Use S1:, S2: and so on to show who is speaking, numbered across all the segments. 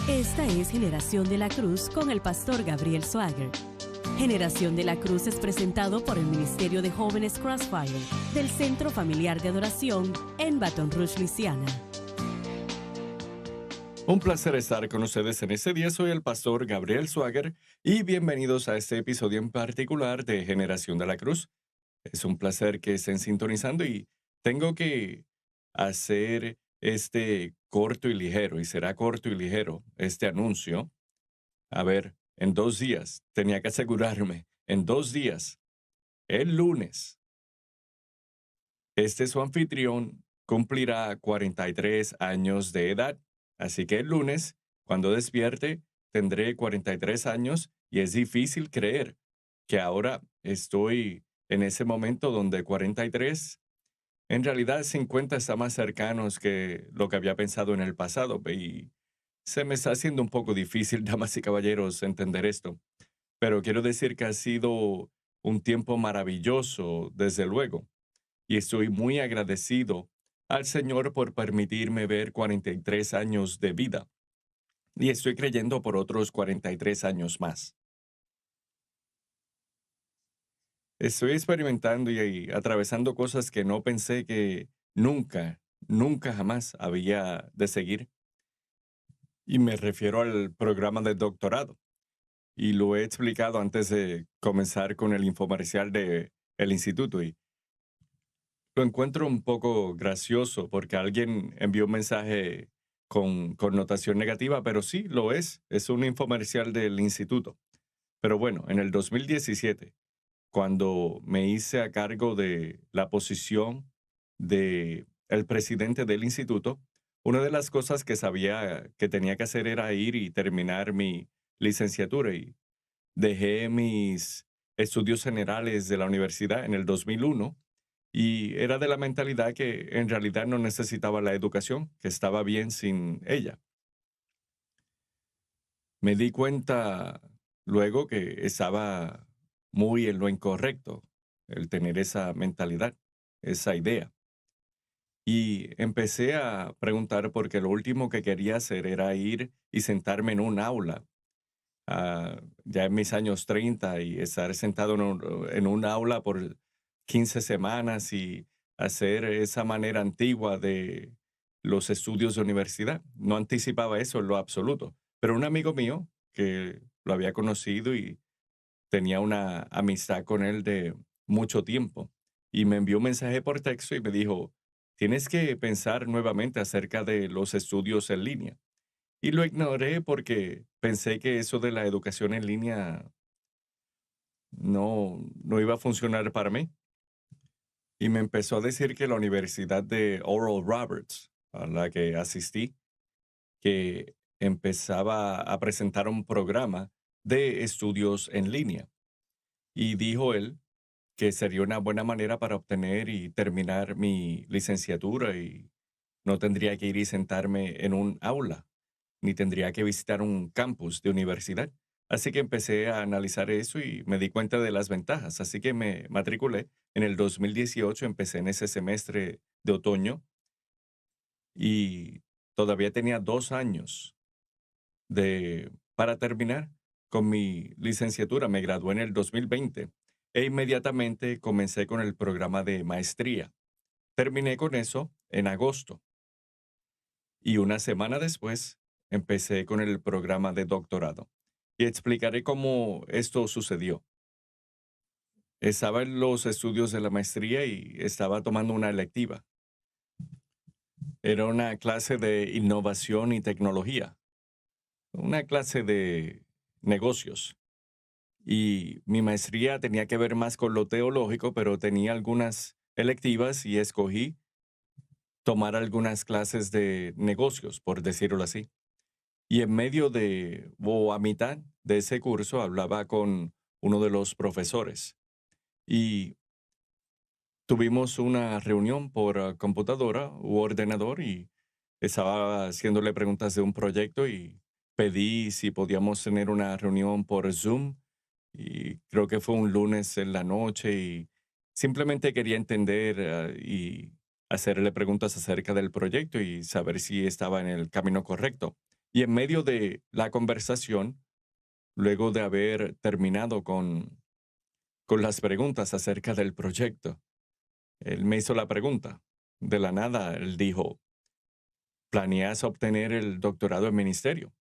S1: Esta es Generación de la Cruz con el pastor Gabriel Swagger. Generación de la Cruz es presentado por el Ministerio de Jóvenes Crossfire del Centro Familiar de Adoración en Baton Rouge, Luisiana.
S2: Un placer estar con ustedes en este día. Soy el pastor Gabriel Swagger y bienvenidos a este episodio en particular de Generación de la Cruz. Es un placer que estén sintonizando y tengo que hacer este corto y ligero, y será corto y ligero, este anuncio. A ver, en 2 días, tenía que asegurarme, en 2 días, el lunes, su anfitrión cumplirá 43 años de edad. Así que el lunes, cuando despierte, tendré 43 años y es difícil creer que ahora estoy en ese momento donde 43, en realidad 50 está más cercanos que lo que había pensado en el pasado y se me está haciendo un poco difícil, damas y caballeros, entender esto. Pero quiero decir que ha sido un tiempo maravilloso, desde luego, y estoy muy agradecido al Señor por permitirme ver 43 años de vida, y estoy creyendo por otros 43 años más. Estoy experimentando y atravesando cosas que no pensé que nunca jamás había de seguir, y me refiero al programa de doctorado, y lo he explicado antes de comenzar con el infomercial de el instituto, y lo encuentro un poco gracioso porque alguien envió un mensaje con connotación negativa, pero sí lo es un infomercial del instituto. Pero bueno, en el 2017, cuando me hice a cargo de la posición de el presidente del instituto, una de las cosas que sabía que tenía que hacer era ir y terminar mi licenciatura, y dejé mis estudios generales de la universidad en el 2001 y era de la mentalidad que en realidad no necesitaba la educación, que estaba bien sin ella. Me di cuenta luego que estaba muy en lo incorrecto el tener esa mentalidad, esa idea. Y empecé a preguntar porque lo último que quería hacer era ir y sentarme en un aula, ya en mis años 30, y estar sentado en un aula por 15 semanas y hacer esa manera antigua de los estudios de universidad. No anticipaba eso en lo absoluto. Pero un amigo mío que lo había conocido y tenía una amistad con él de mucho tiempo, y me envió un mensaje por texto y me dijo, tienes que pensar nuevamente acerca de los estudios en línea. Y lo ignoré porque pensé que eso de la educación en línea no iba a funcionar para mí. Y me empezó a decir que la Universidad de Oral Roberts, a la que asistí, que empezaba a presentar un programa de estudios en línea. Y dijo él que sería una buena manera para obtener y terminar mi licenciatura, y no tendría que ir y sentarme en un aula, ni tendría que visitar un campus de universidad. Así que empecé a analizar eso y me di cuenta de las ventajas. Así que me matriculé. En el 2018 empecé en ese semestre de otoño y todavía tenía 2 años para terminar con mi licenciatura. Me gradué en el 2020 e inmediatamente comencé con el programa de maestría. Terminé con eso en agosto y una semana después empecé con el programa de doctorado. Y explicaré cómo esto sucedió. Estaba en los estudios de la maestría y estaba tomando una electiva. Era una clase de innovación y tecnología, una clase de negocios. Y mi maestría tenía que ver más con lo teológico, pero tenía algunas electivas y escogí tomar algunas clases de negocios, por decirlo así. Y en medio o a mitad de ese curso hablaba con uno de los profesores y tuvimos una reunión por computadora u ordenador, y estaba haciéndole preguntas de un proyecto y pedí si podíamos tener una reunión por Zoom, y creo que fue un lunes en la noche, y simplemente quería entender y hacerle preguntas acerca del proyecto y saber si estaba en el camino correcto. Y en medio de la conversación, luego de haber terminado con las preguntas acerca del proyecto, él me hizo la pregunta. De la nada, él dijo, ¿planeas obtener el doctorado en ministerio?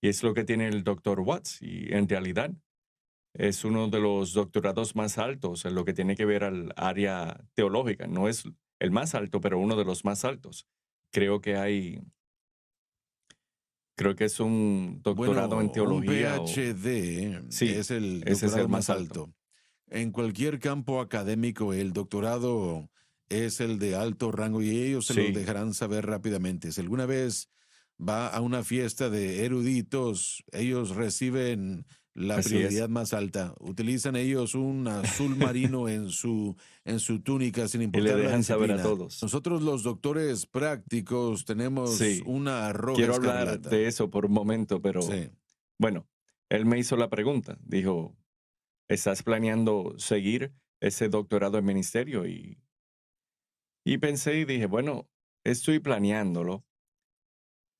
S2: Y es lo que tiene el doctor Watts. Y en realidad es uno de los doctorados más altos en lo que tiene que ver al área teológica. No es el más alto, pero uno de los más altos. Creo que creo que es un doctorado en
S3: Bueno, un
S2: teología o...
S3: PhD
S2: Sí,
S3: es el
S2: ese es el
S3: doctorado
S2: más
S3: más
S2: alto.
S3: alto. En cualquier campo académico, el doctorado es el de alto rango y ellos se lo
S2: Sí,
S3: dejarán saber rápidamente. Si alguna vez va a una fiesta de eruditos, ellos reciben la
S2: así es.
S3: prioridad más alta. Utilizan ellos un azul marino en su túnica sin
S2: Y le
S3: importar la
S2: dejan saber a
S3: disciplina.
S2: todos.
S3: Nosotros los doctores prácticos tenemos
S2: Sí,
S3: una roja
S2: quiero hablar
S3: escarlata.
S2: de eso por un momento, pero
S3: Sí.
S2: bueno, él me hizo la pregunta. Dijo, ¿estás planeando seguir ese doctorado en ministerio? Y pensé y dije, bueno, estoy planeándolo.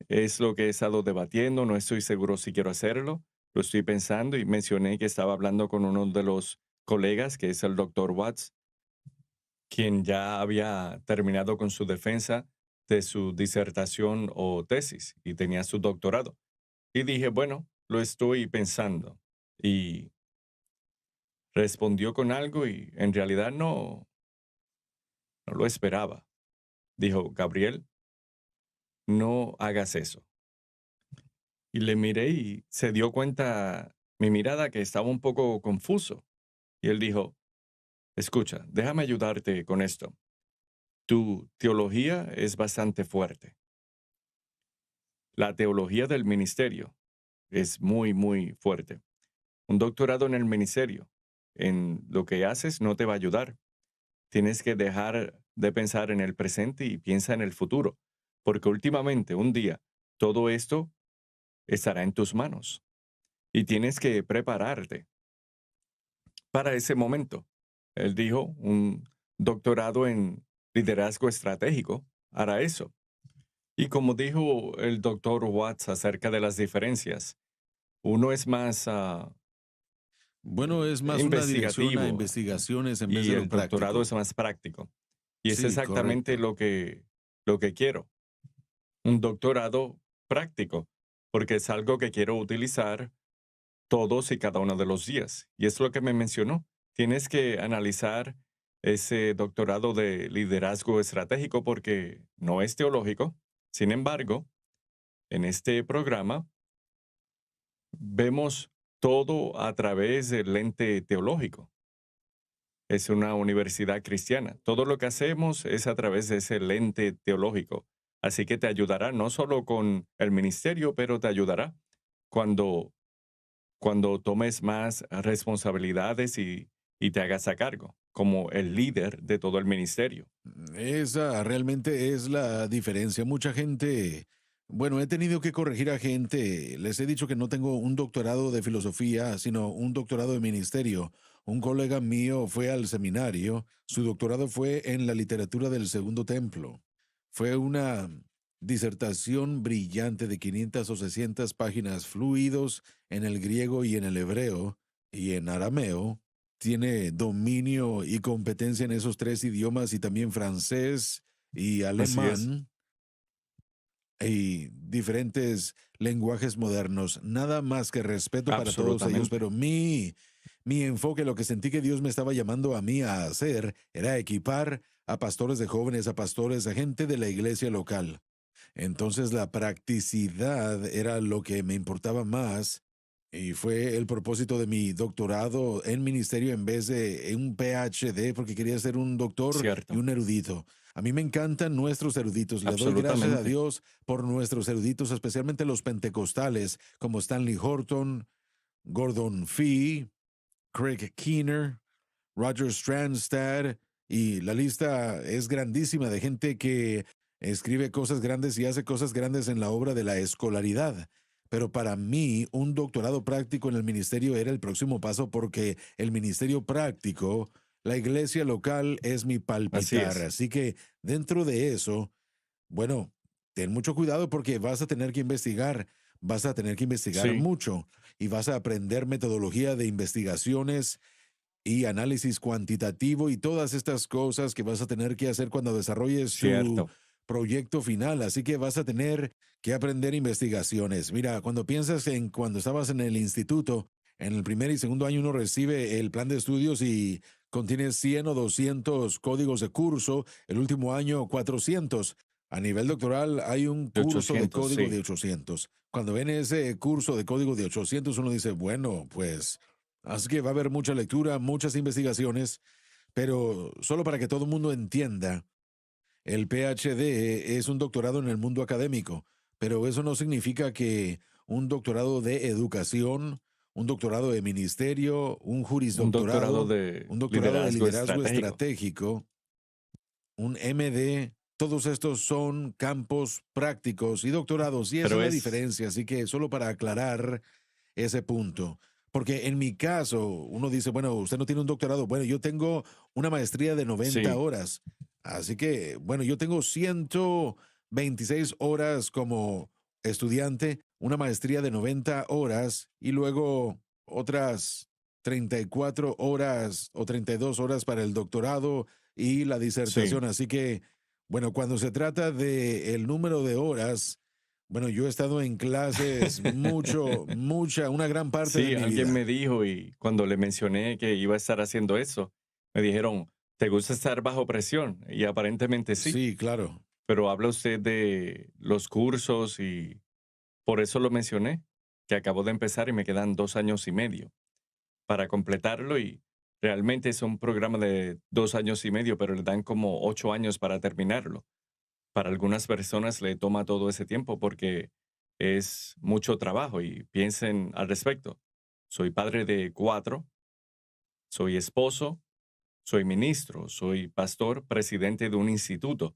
S2: Es lo que he estado debatiendo. No estoy seguro si quiero hacerlo. Lo estoy pensando y mencioné que estaba hablando con uno de los colegas, que es el doctor Watts, quien ya había terminado con su defensa de su disertación o tesis y tenía su doctorado. Y dije, bueno, lo estoy pensando. Y respondió con algo y en realidad no lo esperaba. Dijo, Gabriel, no hagas eso. Y le miré y se dio cuenta mi mirada que estaba un poco confuso. Y él dijo, escucha, déjame ayudarte con esto. Tu teología es bastante fuerte. La teología del ministerio es muy, muy fuerte. Un doctorado en el ministerio, en lo que haces, no te va a ayudar. Tienes que dejar de pensar en el presente y piensa en el futuro, porque últimamente, un día, todo esto estará en tus manos y tienes que prepararte para ese momento. Él dijo, un doctorado en liderazgo estratégico hará eso. Y como dijo el doctor Watts acerca de las diferencias, uno es más
S3: Bueno, es más una dirección a
S2: investigativo
S3: investigaciones en vez
S2: y
S3: de lo
S2: el doctorado es
S3: práctico.
S2: más práctico. Y es
S3: Sí,
S2: exactamente
S3: correcto.
S2: lo que quiero, un doctorado práctico, porque es algo que quiero utilizar todos y cada uno de los días. Y es lo que me mencionó. Tienes que analizar ese doctorado de liderazgo estratégico porque no es teológico. Sin embargo, en este programa vemos todo a través del lente teológico. Es una universidad cristiana. Todo lo que hacemos es a través de ese lente teológico. Así que te ayudará no solo con el ministerio, pero te ayudará cuando tomes más responsabilidades y te hagas a cargo, como el líder de todo el ministerio.
S3: Esa realmente es la diferencia. Mucha gente, bueno, he tenido que corregir a gente. Les he dicho que no tengo un doctorado de filosofía, sino un doctorado de ministerio. Un colega mío fue al seminario. Su doctorado fue en la literatura del Segundo Templo. Fue una disertación brillante de 500 o 600 páginas fluidos en el griego y en el hebreo y en arameo. Tiene dominio y competencia en esos tres idiomas y también francés y
S2: Así es,
S3: alemán y diferentes lenguajes modernos. Nada más que respeto para todos ellos,
S2: absolutamente.
S3: pero mi enfoque, lo que sentí que Dios me estaba llamando a mí a hacer, era equipar a pastores de jóvenes, a pastores, a gente de la iglesia local. Entonces la practicidad era lo que me importaba más y fue el propósito de mi doctorado en ministerio en vez de un PhD porque quería ser un doctor y
S2: Cierto,
S3: un erudito. A mí me encantan nuestros eruditos. Le doy gracias a
S2: absolutamente.
S3: Dios por nuestros eruditos, especialmente los pentecostales como Stanley Horton, Gordon Fee, Craig Keener, Roger Strandstad, y la lista es grandísima de gente que escribe cosas grandes y hace cosas grandes en la obra de la escolaridad. Pero para mí, un doctorado práctico en el ministerio era el próximo paso porque el ministerio práctico, la iglesia local es mi
S2: Así
S3: palpitar.
S2: es.
S3: Así que dentro de eso, bueno, ten mucho cuidado porque vas a tener que investigar,
S2: Sí,
S3: mucho y vas a aprender metodología de investigaciones y análisis cuantitativo y todas estas cosas que vas a tener que hacer cuando desarrolles tu
S2: cierto.
S3: proyecto final. Así que vas a tener que aprender investigaciones. Mira, cuando piensas en cuando estabas en el instituto, en el primer y segundo año uno recibe el plan de estudios y contiene 100 o 200 códigos de curso, el último año 400. A nivel doctoral hay un
S2: De
S3: curso de
S2: 800,
S3: código
S2: sí.
S3: de 800. Cuando ven ese curso de código de 800, uno dice, bueno, pues así que va a haber mucha lectura, muchas investigaciones, pero solo para que todo el mundo entienda, el PhD es un doctorado en el mundo académico, pero eso no significa que un doctorado de educación, un doctorado de ministerio,
S2: Un doctorado
S3: jurisdoctorado,
S2: de
S3: un doctorado de
S2: liderazgo
S3: liderazgo
S2: estratégico.
S3: estratégico, un MD, todos estos son campos prácticos y doctorados, y esa es
S2: Pero
S3: la
S2: es,
S3: diferencia. Así que solo para aclarar ese punto. Porque en mi caso, uno dice, bueno, usted no tiene un doctorado. Bueno, yo tengo una maestría de 90
S2: sí,
S3: horas. Así que, bueno, yo tengo 126 horas como estudiante, una maestría de 90 horas y luego otras 34 horas o 32 horas para el doctorado y la
S2: sí.
S3: disertación. Así que, bueno, cuando se trata de el número de horas, bueno, yo he estado en clases una gran parte de
S2: Sí,
S3: mi
S2: alguien me
S3: vida.
S2: dijo y cuando le mencioné que iba a estar haciendo eso, me dijeron, ¿te gusta estar bajo presión? Y aparentemente sí,
S3: Sí, claro.
S2: pero habla usted de los cursos y por eso lo mencioné, que acabo de empezar y me quedan 2 años y medio para completarlo y realmente es un programa de 2 años y medio, pero le dan como 8 años para terminarlo. Para algunas personas le toma todo ese tiempo porque es mucho trabajo y piensen al respecto. Soy padre de 4, soy esposo, soy ministro, soy pastor, presidente de un instituto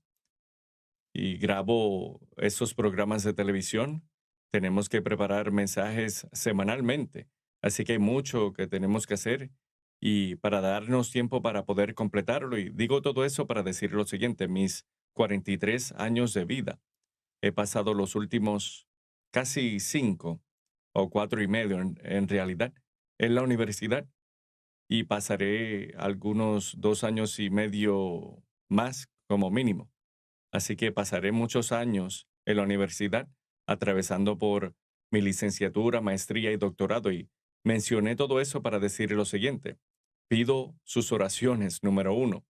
S2: y grabo esos programas de televisión. Tenemos que preparar mensajes semanalmente, así que hay mucho que tenemos que hacer y para darnos tiempo para poder completarlo. Y digo todo eso para decir lo siguiente, mis 43 años de vida, he pasado los últimos casi 5 o 4 y medio en realidad en la universidad y pasaré algunos 2 años y medio más como mínimo. Así que pasaré muchos años en la universidad, atravesando por mi licenciatura, maestría y doctorado. Y mencioné todo eso para decir lo siguiente. Pido sus oraciones, número uno,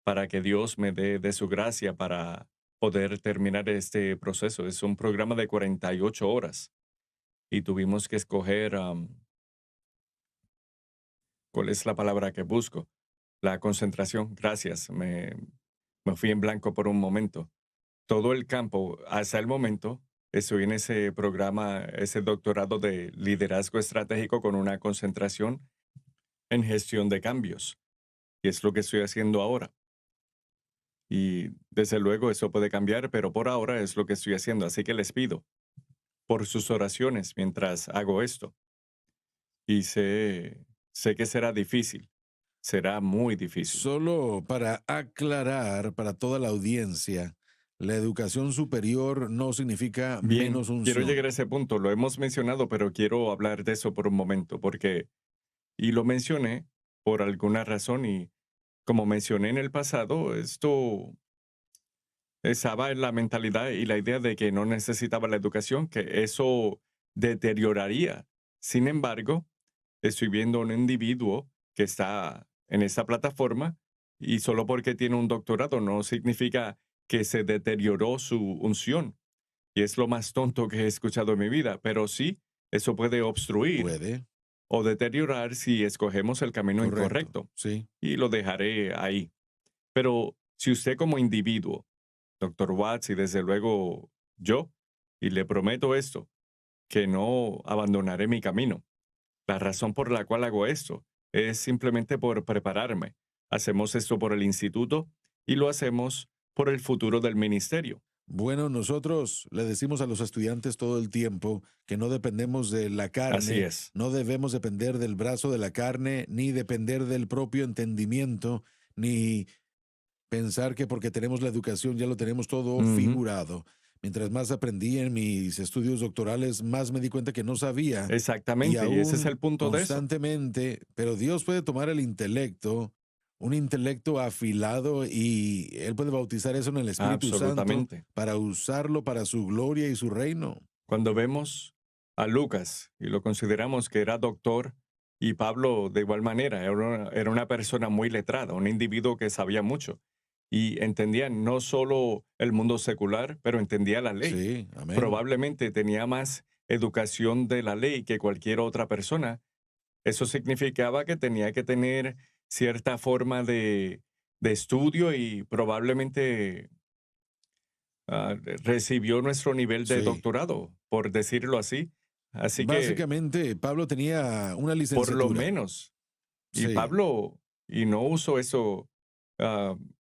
S2: para que Dios me dé de su gracia para poder terminar este proceso. Es un programa de 48 horas y tuvimos que escoger, ¿cuál es la palabra que busco? La concentración. Gracias. Me fui en blanco por un momento. Todo el campo, hasta el momento, estoy en ese programa, ese doctorado de liderazgo estratégico con una concentración en gestión de cambios. Y es lo que estoy haciendo ahora. Y desde luego eso puede cambiar, pero por ahora es lo que estoy haciendo. Así que les pido por sus oraciones mientras hago esto. Y sé que será difícil, será muy difícil.
S3: Solo para aclarar para toda la audiencia, la educación superior no significa
S2: Bien,
S3: menos
S2: quiero llegar a
S3: unción.
S2: ese punto. Lo hemos mencionado, pero quiero hablar de eso por un momento, porque, y lo mencioné por alguna razón, y como mencioné en el pasado, esto estaba en la mentalidad y la idea de que no necesitaba la educación, que eso deterioraría. Sin embargo, estoy viendo un individuo que está en esa plataforma y solo porque tiene un doctorado no significa que se deterioró su unción. Y es lo más tonto que he escuchado en mi vida, pero sí, eso puede obstruir
S3: Puede,
S2: o deteriorar si escogemos el camino
S3: correcto,
S2: incorrecto.
S3: sí.
S2: Y lo dejaré ahí. Pero si usted como individuo, doctor Watts, y desde luego yo, y le prometo esto, que no abandonaré mi camino. La razón por la cual hago esto es simplemente por prepararme. Hacemos esto por el instituto y lo hacemos por el futuro del ministerio.
S3: Bueno, nosotros le decimos a los estudiantes todo el tiempo que no dependemos de la
S2: Así
S3: carne,
S2: es.
S3: no debemos depender del brazo de la carne, ni depender del propio entendimiento, ni pensar que porque tenemos la educación ya lo tenemos todo
S2: Ujú.
S3: figurado. mientras más aprendí en mis estudios doctorales, más me di cuenta que no sabía. Y
S2: Exactamente, y ese es
S3: aún
S2: el punto de eso.
S3: constantemente, pero Dios puede tomar el intelecto, un intelecto afilado, y Él puede bautizar eso en el Espíritu Santo
S2: Absolutamente.
S3: para usarlo para su gloria y su reino.
S2: Cuando vemos a Lucas y lo consideramos que era doctor, y Pablo de igual manera, era una persona muy letrada, un individuo que sabía mucho y entendía no solo el mundo secular, pero entendía la ley.
S3: Sí, amén.
S2: Probablemente tenía más educación de la ley que cualquier otra persona. Eso significaba que tenía que tener cierta forma de estudio y probablemente recibió nuestro nivel de
S3: Sí.
S2: doctorado, por decirlo así. Así que,
S3: Básicamente, Pablo tenía una
S2: por lo
S3: licenciatura.
S2: menos, y
S3: Sí.
S2: Pablo, y no usó eso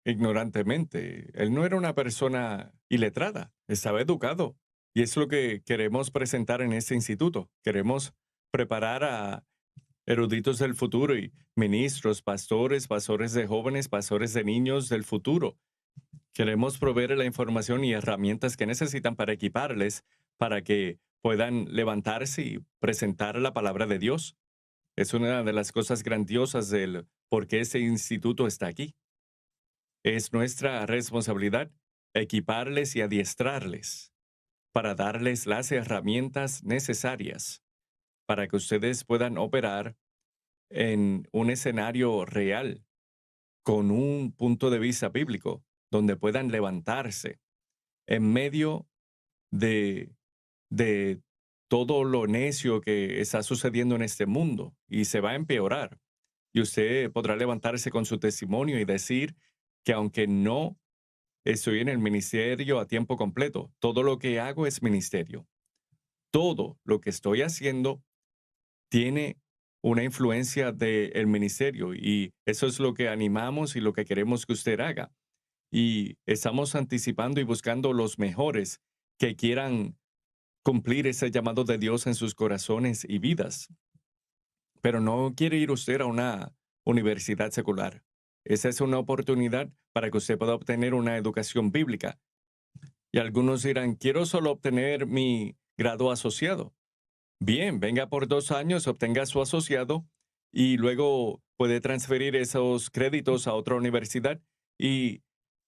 S2: ignorantemente, él no era una persona iletrada, estaba educado. Y es lo que queremos presentar en este instituto. Queremos preparar a eruditos del futuro y ministros, pastores, pastores de jóvenes, pastores de niños del futuro. Queremos proveer la información y herramientas que necesitan para equiparles para que puedan levantarse y presentar la palabra de Dios. Es una de las cosas grandiosas del por qué este instituto está aquí. Es nuestra responsabilidad equiparles y adiestrarles para darles las herramientas necesarias para que ustedes puedan operar en un escenario real con un punto de vista bíblico, donde puedan levantarse en medio de, de todo lo necio que está sucediendo en este mundo y se va a empeorar. Y usted podrá levantarse con su testimonio y decir que aunque no estoy en el ministerio a tiempo completo, todo lo que hago es ministerio. Todo lo que estoy haciendo tiene una influencia del ministerio y eso es lo que animamos y lo que queremos que usted haga. Y estamos anticipando y buscando los mejores que quieran cumplir ese llamado de Dios en sus corazones y vidas. Pero no quiere ir usted a una universidad secular. Esa es una oportunidad para que usted pueda obtener una educación bíblica. Y algunos dirán, quiero solo obtener mi grado asociado. Bien, venga por 2 años, obtenga su asociado y luego puede transferir esos créditos a otra universidad. Y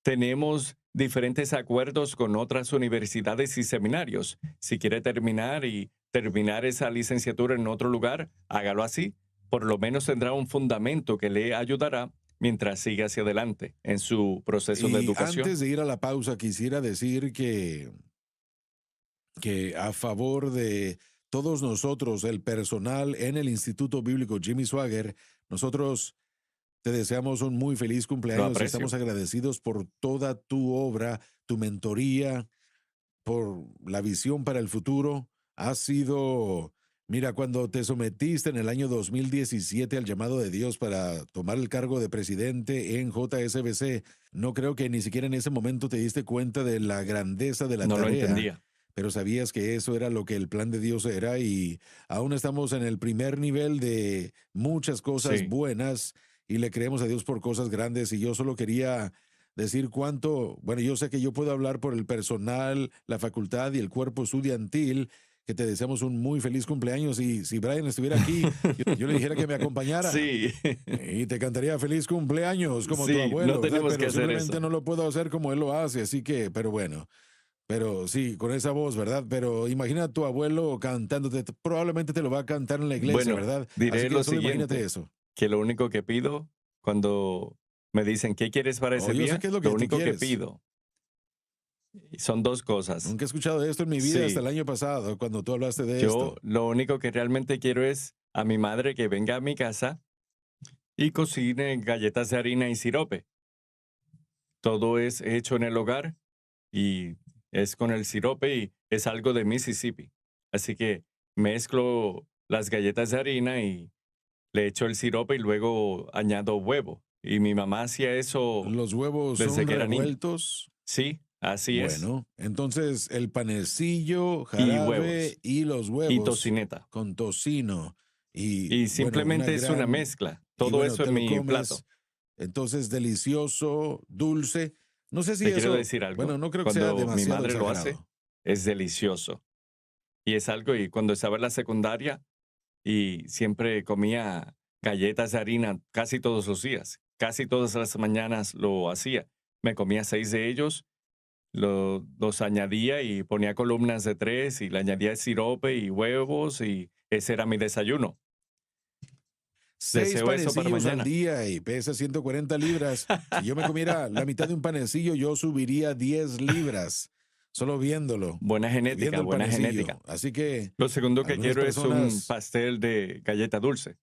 S2: tenemos diferentes acuerdos con otras universidades y seminarios. Si quiere terminar esa licenciatura en otro lugar, hágalo así. Por lo menos tendrá un fundamento que le ayudará mientras siga hacia adelante en su proceso de
S3: Y
S2: educación.
S3: antes de ir a la pausa, quisiera decir que a favor de todos nosotros, el personal en el Instituto Bíblico Jimmy Swaggart, nosotros te deseamos un muy feliz
S2: Lo
S3: cumpleaños y estamos
S2: aprecio.
S3: agradecidos por toda tu obra, tu mentoría, por la visión para el futuro. Ha sido, mira, cuando te sometiste en el año 2017 al llamado de Dios para tomar el cargo de presidente en JSBC, no creo que ni siquiera en ese momento te diste cuenta de la grandeza de la
S2: No lo
S3: tarea,
S2: entendía.
S3: pero sabías que eso era lo que el plan de Dios era, y aún estamos en el primer nivel de muchas cosas
S2: Sí.
S3: buenas y le creemos a Dios por cosas grandes. Y yo solo quería decir cuánto, bueno, yo sé que yo puedo hablar por el personal, la facultad y el cuerpo estudiantil, que te deseamos un muy feliz cumpleaños, y si Brian estuviera aquí, yo le dijera que me acompañara
S2: Sí.
S3: y te cantaría feliz cumpleaños como tu
S2: Sí, no
S3: abuelo, ¿verdad?
S2: tenemos que
S3: Pero
S2: hacer
S3: simplemente
S2: eso.
S3: no lo puedo hacer como él lo hace, así que, pero bueno. Pero sí, con esa voz, ¿verdad? Pero imagina a tu abuelo cantándote, probablemente te lo va a cantar en la iglesia,
S2: Bueno,
S3: ¿verdad? Así
S2: diré
S3: que
S2: lo
S3: solo imagínate
S2: siguiente,
S3: eso.
S2: que lo único que pido cuando me dicen, ¿qué quieres para
S3: Oh,
S2: ese
S3: yo sé
S2: día?
S3: qué es lo
S2: Lo
S3: que tú
S2: único que
S3: quieres.
S2: pido son dos cosas.
S3: Nunca he escuchado esto en mi vida hasta el
S2: Sí,
S3: año pasado, cuando tú hablaste de
S2: yo
S3: esto.
S2: lo único que realmente quiero es a mi madre que venga a mi casa y cocine galletas de harina y sirope. Todo es hecho en el hogar y es con el sirope y es algo de Mississippi. Así que mezclo las galletas de harina y le echo el sirope y luego añado huevo. Y mi mamá hacía eso
S3: ¿Los huevos
S2: desde
S3: son
S2: que era niño.
S3: revueltos?
S2: Sí, así es.
S3: Bueno, entonces el panecillo,
S2: Y
S3: jarabe
S2: huevos.
S3: y los
S2: Y
S3: huevos
S2: tocineta.
S3: con tocino y,
S2: Y
S3: bueno, una
S2: simplemente es una
S3: gran,
S2: mezcla.
S3: y
S2: Todo
S3: bueno,
S2: eso
S3: te
S2: en
S3: lo
S2: mi
S3: comes,
S2: plato.
S3: entonces delicioso, dulce. No sé si
S2: Te quiero
S3: eso,
S2: decir
S3: bueno,
S2: algo.
S3: no creo que sea
S2: Cuando mi
S3: demasiado
S2: madre lo hace,
S3: exagerado.
S2: es delicioso. Y es algo, y cuando estaba en la secundaria, y siempre comía galletas de harina casi todos los días, casi todas las mañanas lo hacía. Me comía 6 de ellos, los añadía y ponía columnas de 3 y le añadía sirope y huevos y ese era mi desayuno.
S3: 6
S2: Deseo eso para
S3: panecillos al
S2: mañana.
S3: día y pesa 140 libras. Si yo me comiera la mitad de un panecillo, yo subiría 10 libras. Solo viéndolo,
S2: Buena
S3: viendo
S2: genética,
S3: el
S2: buena
S3: panecillo.
S2: genética.
S3: Así que
S2: Lo segundo que
S3: algunas
S2: quiero es un
S3: personas,
S2: pastel de galleta dulce.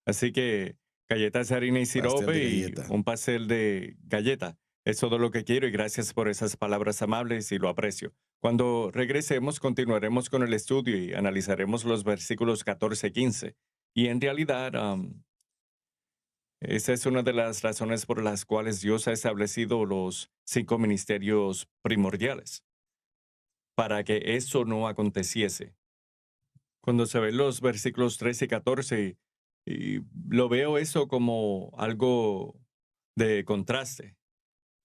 S2: Así que galletas de harina y
S3: pastel de
S2: sirope y
S3: galleta.
S2: un pastel de galleta. Es todo lo que quiero y gracias por esas palabras amables y lo aprecio. Cuando regresemos, continuaremos con el estudio y analizaremos los versículos 14 y 15. Y en realidad, esa es una de las razones por las cuales Dios ha establecido los 5 ministerios primordiales, para que eso no aconteciese. Cuando se ven los versículos 13 y 14, y lo veo eso como algo de contraste.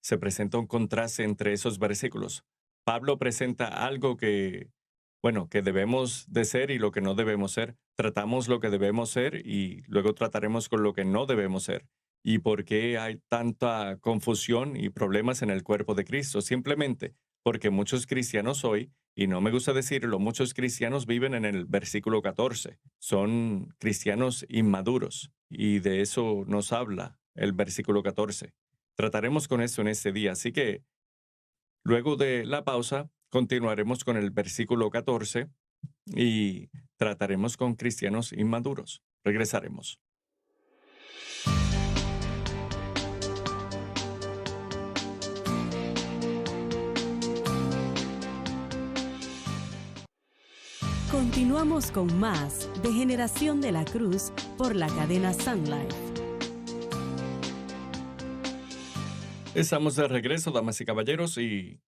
S2: Se presenta un contraste entre esos versículos. Pablo presenta algo que, bueno, que debemos de ser y lo que no debemos ser. Tratamos lo que debemos ser y luego trataremos con lo que no debemos ser. ¿Y por qué hay tanta confusión y problemas en el cuerpo de Cristo? Simplemente porque muchos cristianos hoy, y no me gusta decirlo, muchos cristianos viven en el versículo 14. Son cristianos inmaduros y de eso nos habla el versículo 14. Trataremos con eso en este día, así que luego de la pausa continuaremos con el versículo 14 y trataremos con cristianos inmaduros. Regresaremos.
S1: Continuamos con más de Generación de la Cruz por la cadena Sun Life.
S2: Estamos de regreso, damas y caballeros, y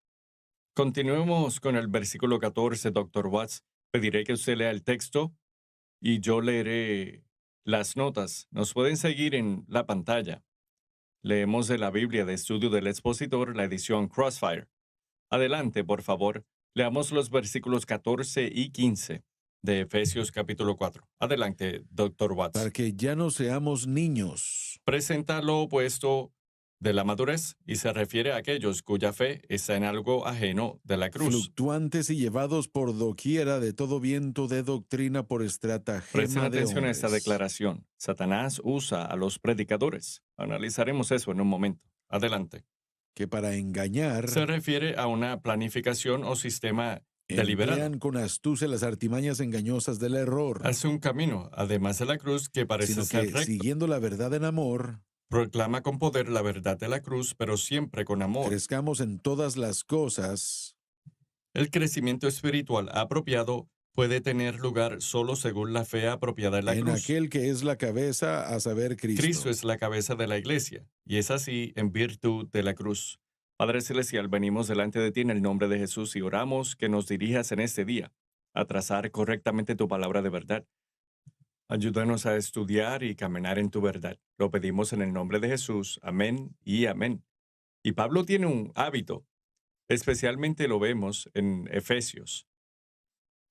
S2: continuemos con el versículo 14, Dr. Watts. Pediré que usted lea el texto y yo leeré las notas. Nos pueden seguir en la pantalla. Leemos de la Biblia de Estudio del Expositor, la edición Crossfire. Adelante, por favor. Leamos los versículos 14 y 15 de Efesios capítulo 4. Adelante, Dr. Watts.
S3: para que ya no seamos niños,
S2: Presenta lo opuesto de la madurez y se refiere a aquellos cuya fe está en algo ajeno de la cruz.
S3: fluctuantes y llevados por doquiera de todo viento de doctrina por
S2: Presten
S3: estratagema de
S2: atención a esta
S3: hombres.
S2: declaración. Satanás usa a los predicadores. Analizaremos eso en un momento. Adelante.
S3: Que para engañar
S2: Se refiere a una planificación o sistema deliberado.
S3: emplean con astucia las artimañas engañosas del error,
S2: Hace un camino, además de la cruz, que parece
S3: sino
S2: ser
S3: que
S2: recto.
S3: siguiendo la verdad en amor,
S2: Proclama con poder la verdad de la cruz, pero siempre con amor.
S3: crezcamos en todas las cosas
S2: El crecimiento espiritual apropiado puede tener lugar solo según la fe apropiada en la
S3: en
S2: cruz.
S3: aquel que es la cabeza, a saber,
S2: Cristo
S3: Cristo.
S2: es la cabeza de la iglesia, y es así en virtud de la cruz. Padre Celestial, venimos delante de ti en el nombre de Jesús y oramos que nos dirijas en este día a trazar correctamente tu palabra de verdad. Ayúdanos a estudiar y caminar en tu verdad. Lo pedimos en el nombre de Jesús. Amén y amén. Y Pablo tiene un hábito, especialmente lo vemos en Efesios,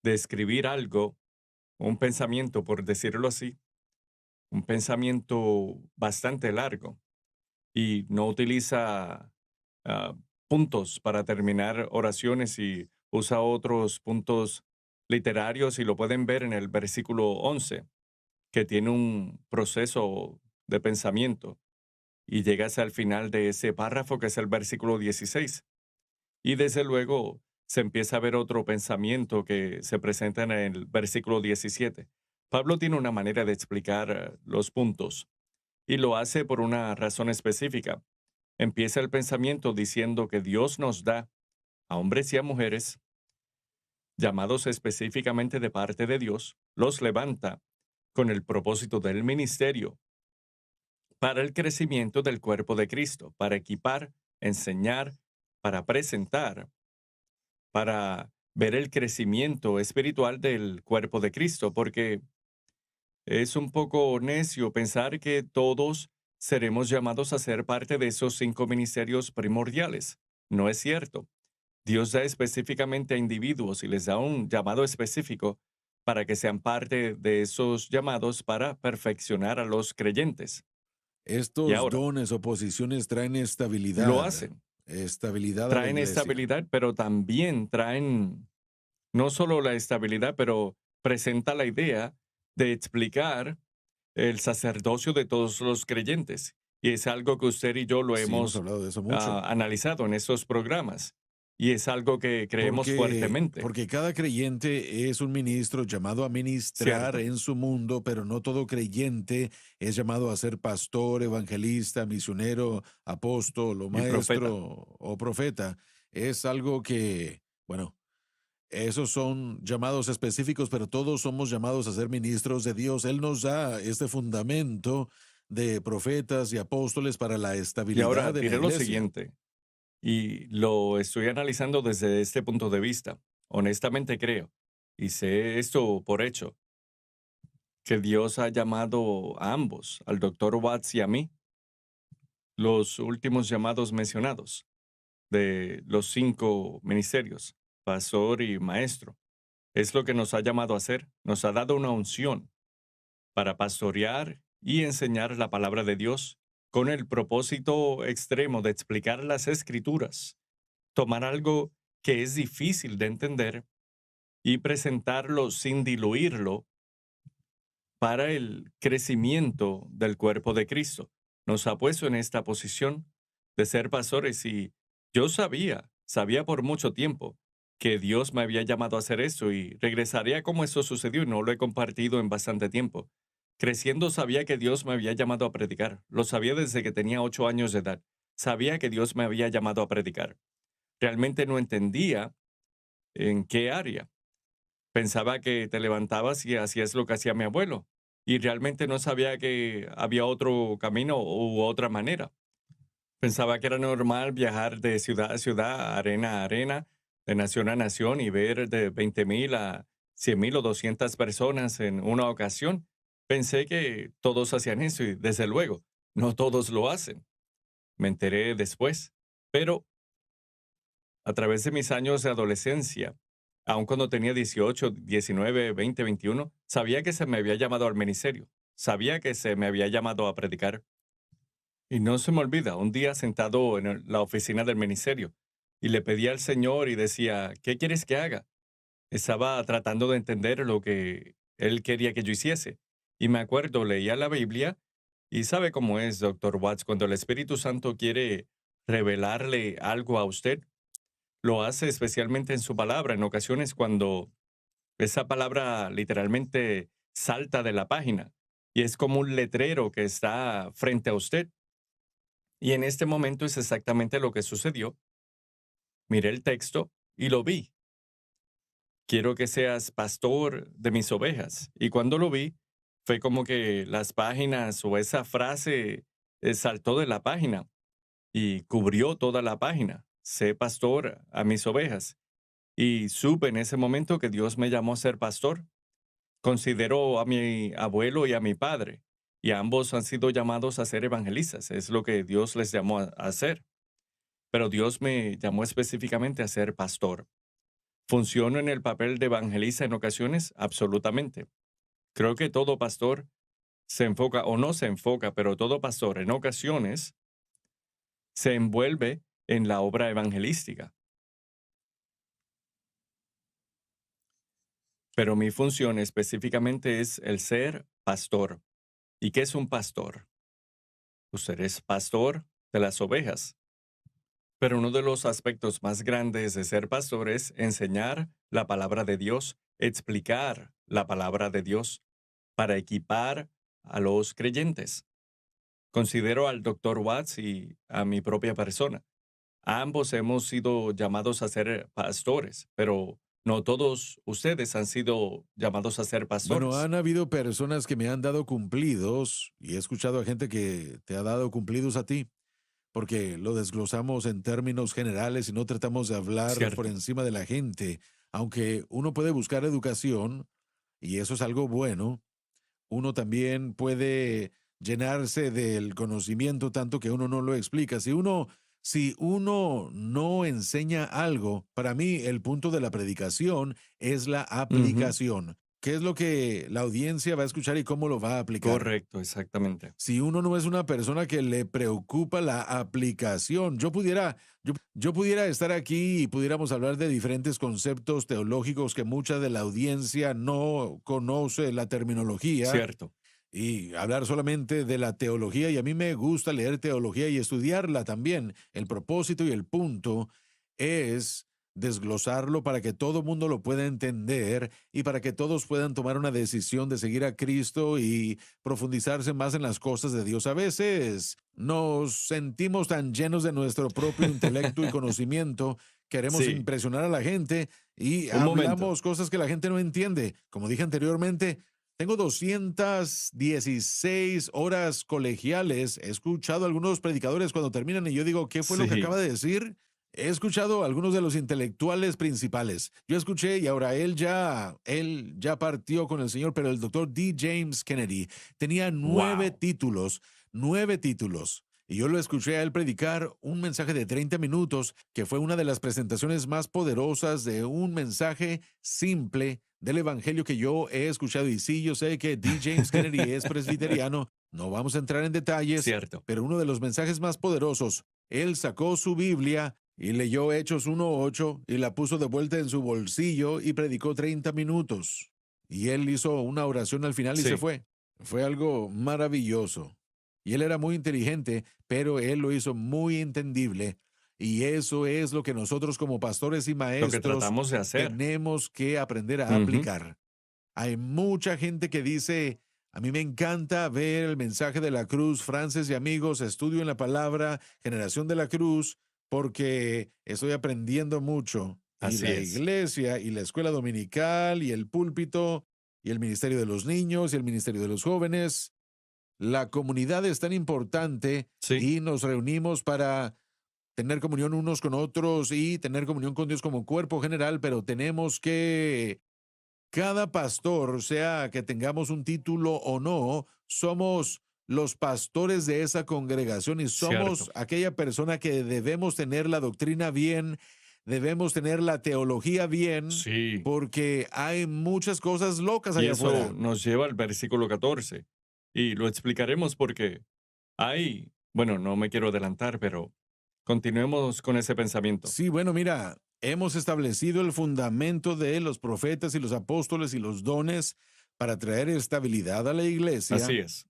S2: de escribir algo, un pensamiento, por decirlo así, un pensamiento bastante largo, y no utiliza puntos para terminar oraciones y usa otros puntos literarios y lo pueden ver en el versículo 11, que tiene un proceso de pensamiento y llegas al final de ese párrafo que es el versículo 16. Y desde luego se empieza a ver otro pensamiento que se presenta en el versículo 17. Pablo tiene una manera de explicar los puntos y lo hace por una razón específica. Empieza el pensamiento diciendo que Dios nos da a hombres y a mujeres llamados específicamente de parte de Dios, los levanta con el propósito del ministerio para el crecimiento del cuerpo de Cristo, para equipar, enseñar, para presentar, para ver el crecimiento espiritual del cuerpo de Cristo, porque es un poco necio pensar que todos seremos llamados a ser parte de esos 5 ministerios primordiales. No es cierto. Dios da específicamente a individuos y les da un llamado específico para que sean parte de esos llamados para perfeccionar a los creyentes. Y
S3: Estos
S2: ahora,
S3: dones o posiciones traen
S2: lo
S3: estabilidad,
S2: hacen.
S3: estabilidad a la
S2: Traen
S3: iglesia.
S2: estabilidad, pero también traen no solo la estabilidad, pero presenta la idea de explicar el sacerdocio de todos los creyentes. Y es algo que usted y yo lo
S3: Sí, hemos
S2: hemos
S3: hablado de eso mucho.
S2: analizado en estos programas. Y es algo que creemos fuertemente,
S3: Porque cada creyente es un ministro llamado a ministrar
S2: ¿cierto?
S3: en su mundo, pero no todo creyente es llamado a ser pastor, evangelista, misionero, apóstol o
S2: Y profeta.
S3: maestro o profeta. Es algo que, bueno, esos son llamados específicos, pero todos somos llamados a ser ministros de Dios. Él nos da este fundamento de profetas y apóstoles para la
S2: Y
S3: estabilidad
S2: ahora
S3: de la
S2: diré lo
S3: iglesia.
S2: siguiente, y lo estoy analizando desde este punto de vista. Honestamente creo, y sé esto por hecho, que Dios ha llamado a ambos, al doctor Watts y a mí, los últimos llamados mencionados de los 5 ministerios, pastor y maestro. Es lo que nos ha llamado a hacer. Nos ha dado una unción para pastorear y enseñar la palabra de Dios con el propósito extremo de explicar las escrituras, tomar algo que es difícil de entender y presentarlo sin diluirlo para el crecimiento del cuerpo de Cristo. Nos ha puesto en esta posición de ser pastores y yo sabía por mucho tiempo que Dios me había llamado a hacer esto y regresaría como eso sucedió y no lo he compartido en bastante tiempo. Creciendo sabía que Dios me había llamado a predicar. Lo sabía desde que tenía 8 años de edad. Sabía que Dios me había llamado a predicar. Realmente no entendía en qué área. Pensaba que te levantabas y hacías lo que hacía mi abuelo. Y realmente no sabía que había otro camino u otra manera. Pensaba que era normal viajar de ciudad a ciudad, arena a arena, de nación a nación y ver de 20,000 a 100,000 o 200 personas en una ocasión. Pensé que todos hacían eso y desde luego, no todos lo hacen. Me enteré después. Pero a través de mis años de adolescencia, aun cuando tenía 18, 19, 20, 21, sabía que se me había llamado al ministerio, sabía que se me había llamado a predicar. Y no se me olvida, un día sentado en la oficina del ministerio, y le pedí al Señor y decía, ¿qué quieres que haga? Estaba tratando de entender lo que Él quería que yo hiciese. Y me acuerdo, leía la Biblia, y sabe cómo es, doctor Watts, cuando el Espíritu Santo quiere revelarle algo a usted, lo hace especialmente en su palabra, en ocasiones cuando esa palabra literalmente salta de la página y es como un letrero que está frente a usted. Y en este momento es exactamente lo que sucedió. Miré el texto y lo vi. Quiero que seas pastor de mis ovejas. Y cuando lo vi, fue como que las páginas o esa frase saltó de la página y cubrió toda la página. Sé pastor a mis ovejas. Y supe en ese momento que Dios me llamó a ser pastor. Considero a mi abuelo y a mi padre, y ambos han sido llamados a ser evangelistas. Es lo que Dios les llamó a hacer. Pero Dios me llamó específicamente a ser pastor. ¿Funciono en el papel de evangelista en ocasiones? Absolutamente. Creo que todo pastor se enfoca o no se enfoca, pero todo pastor en ocasiones se envuelve en la obra evangelística. Pero mi función específicamente es el ser pastor. ¿Y qué es un pastor? Usted es pastor de las ovejas. Pero uno de los aspectos más grandes de ser pastor es enseñar la palabra de Dios, explicar la palabra de Dios para equipar a los creyentes. Considero al doctor Watts y a mi propia persona. Ambos hemos sido llamados a ser pastores, pero no todos ustedes han sido llamados a ser
S3: Bueno,
S2: pastores.
S3: han habido personas que me han dado cumplidos y he escuchado a gente que te ha dado cumplidos a ti, porque lo desglosamos en términos generales y no tratamos de hablar por
S2: Cierto.
S3: encima de la gente, aunque uno puede buscar educación y eso es algo bueno, uno también puede llenarse del conocimiento tanto que uno no lo explica. Si uno Si uno no enseña algo, para mí el punto de la predicación es la
S2: Ujú.
S3: aplicación. ¿Qué es lo que la audiencia va a escuchar y cómo lo va a aplicar?
S2: Correcto, exactamente.
S3: Si uno no es una persona que le preocupa la aplicación, yo pudiera estar aquí y pudiéramos hablar de diferentes conceptos teológicos que mucha de la audiencia no conoce la terminología
S2: Cierto.
S3: y hablar solamente de la teología, y a mí me gusta leer teología y estudiarla también. El propósito y el punto es desglosarlo para que todo mundo lo pueda entender y para que todos puedan tomar una decisión de seguir a Cristo y profundizarse más en las cosas de Dios. A veces nos sentimos tan llenos de nuestro propio intelecto y conocimiento, queremos
S2: Sí,
S3: impresionar a la gente y
S2: un momento.
S3: hablamos cosas que la gente no entiende. Como dije anteriormente, tengo 216 horas colegiales. He escuchado a algunos predicadores cuando terminan y yo digo, ¿qué fue lo que acaba
S2: Sí,
S3: de decir? He escuchado a algunos de los intelectuales principales. Yo escuché y ahora él ya partió con el Señor, pero el doctor D. James Kennedy tenía
S2: wow.
S3: 9 títulos. Y yo lo escuché a él predicar un mensaje de 30 minutos, que fue una de las presentaciones más poderosas de un mensaje simple del Evangelio que yo he escuchado. Y sí, yo sé que D. James Kennedy es presbiteriano, no vamos a entrar en detalles,
S2: Cierto.
S3: pero uno de los mensajes más poderosos, él sacó su Biblia y leyó Hechos 1:8 y la puso de vuelta en su bolsillo y predicó 30 minutos. Y él hizo una oración al final y se
S2: Sí,
S3: fue. Fue algo maravilloso. Y él era muy inteligente, pero él lo hizo muy entendible. Y eso es lo que nosotros como pastores y
S2: lo que
S3: maestros
S2: tratamos de hacer.
S3: tenemos que aprender a
S2: Ujú.
S3: aplicar. Hay mucha gente que dice, a mí me encanta ver el mensaje de la cruz, Frances y amigos, estudio en la palabra, generación de la cruz, porque estoy aprendiendo mucho. Y
S2: Así
S3: la
S2: es.
S3: iglesia y la escuela dominical y el púlpito y el ministerio de los niños y el ministerio de los jóvenes, la comunidad es tan importante
S2: Sí,
S3: y nos reunimos para tener comunión unos con otros y tener comunión con Dios como cuerpo general, pero tenemos que cada pastor, sea que tengamos un título o no, somos los pastores de esa congregación y somos
S2: cierto.
S3: aquella persona que debemos tener la doctrina bien, debemos tener la teología bien,
S2: Sí.
S3: porque hay muchas cosas locas
S2: Y
S3: allá
S2: eso
S3: afuera.
S2: nos lleva al versículo 14. Y lo explicaremos porque hay, bueno, no me quiero adelantar, pero continuemos con ese pensamiento.
S3: Sí, bueno, mira, hemos establecido el fundamento de los profetas y los apóstoles y los dones para traer estabilidad a la
S2: Así
S3: iglesia,
S2: es.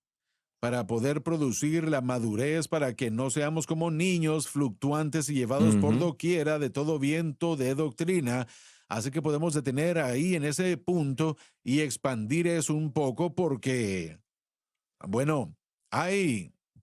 S3: para poder producir la madurez, para que no seamos como niños fluctuantes y llevados por
S2: Ujú.
S3: doquiera de todo viento de doctrina. Así que podemos detener ahí en ese punto y expandir eso un poco porque, bueno,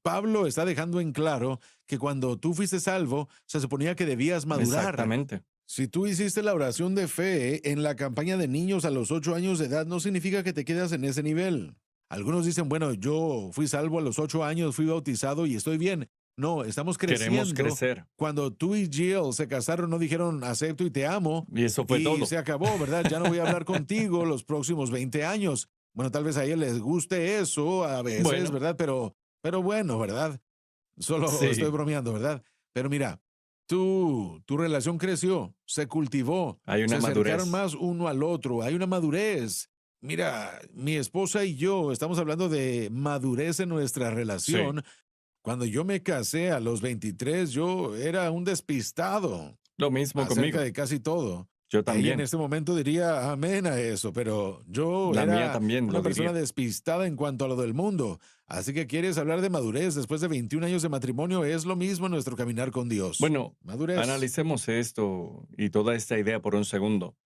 S3: Pablo está dejando en claro que cuando tú fuiste salvo, se suponía que debías madurar.
S2: Exactamente.
S3: Si tú hiciste la oración de fe en la campaña de niños a los 8 años de edad, no significa que te quedas en ese nivel. Algunos dicen, bueno, yo fui salvo a los 8 años, fui bautizado y estoy bien. No, estamos
S2: Queremos
S3: creciendo.
S2: crecer.
S3: Cuando tú y Jill se casaron, no dijeron acepto y te amo
S2: Y eso fue
S3: y
S2: todo.
S3: se acabó, ¿verdad? Ya no voy a hablar contigo los próximos 20 años. Bueno, tal vez a ella les guste eso a veces,
S2: Bueno,
S3: ¿verdad? Pero bueno, ¿verdad? Solo estoy
S2: sí,
S3: bromeando, ¿verdad? Pero mira, tu relación creció, se cultivó,
S2: hay
S3: se
S2: una
S3: acercaron
S2: madurez.
S3: más uno al otro, hay una madurez. Mira, mi esposa y yo estamos hablando de madurez en nuestra
S2: Sí,
S3: relación. Cuando yo me casé a los 23, yo era un despistado
S2: lo mismo
S3: acerca
S2: conmigo.
S3: de casi todo.
S2: Yo
S3: Ella en
S2: también.
S3: este momento diría amén a eso, pero yo
S2: La mía
S3: era
S2: también
S3: una
S2: lo
S3: persona
S2: diría.
S3: despistada en cuanto a lo del mundo. Así que quieres hablar de madurez después de 21 años de matrimonio, es lo mismo en nuestro caminar con Dios.
S2: Bueno,
S3: Madurez.
S2: analicemos esto y toda esta idea por un segundo.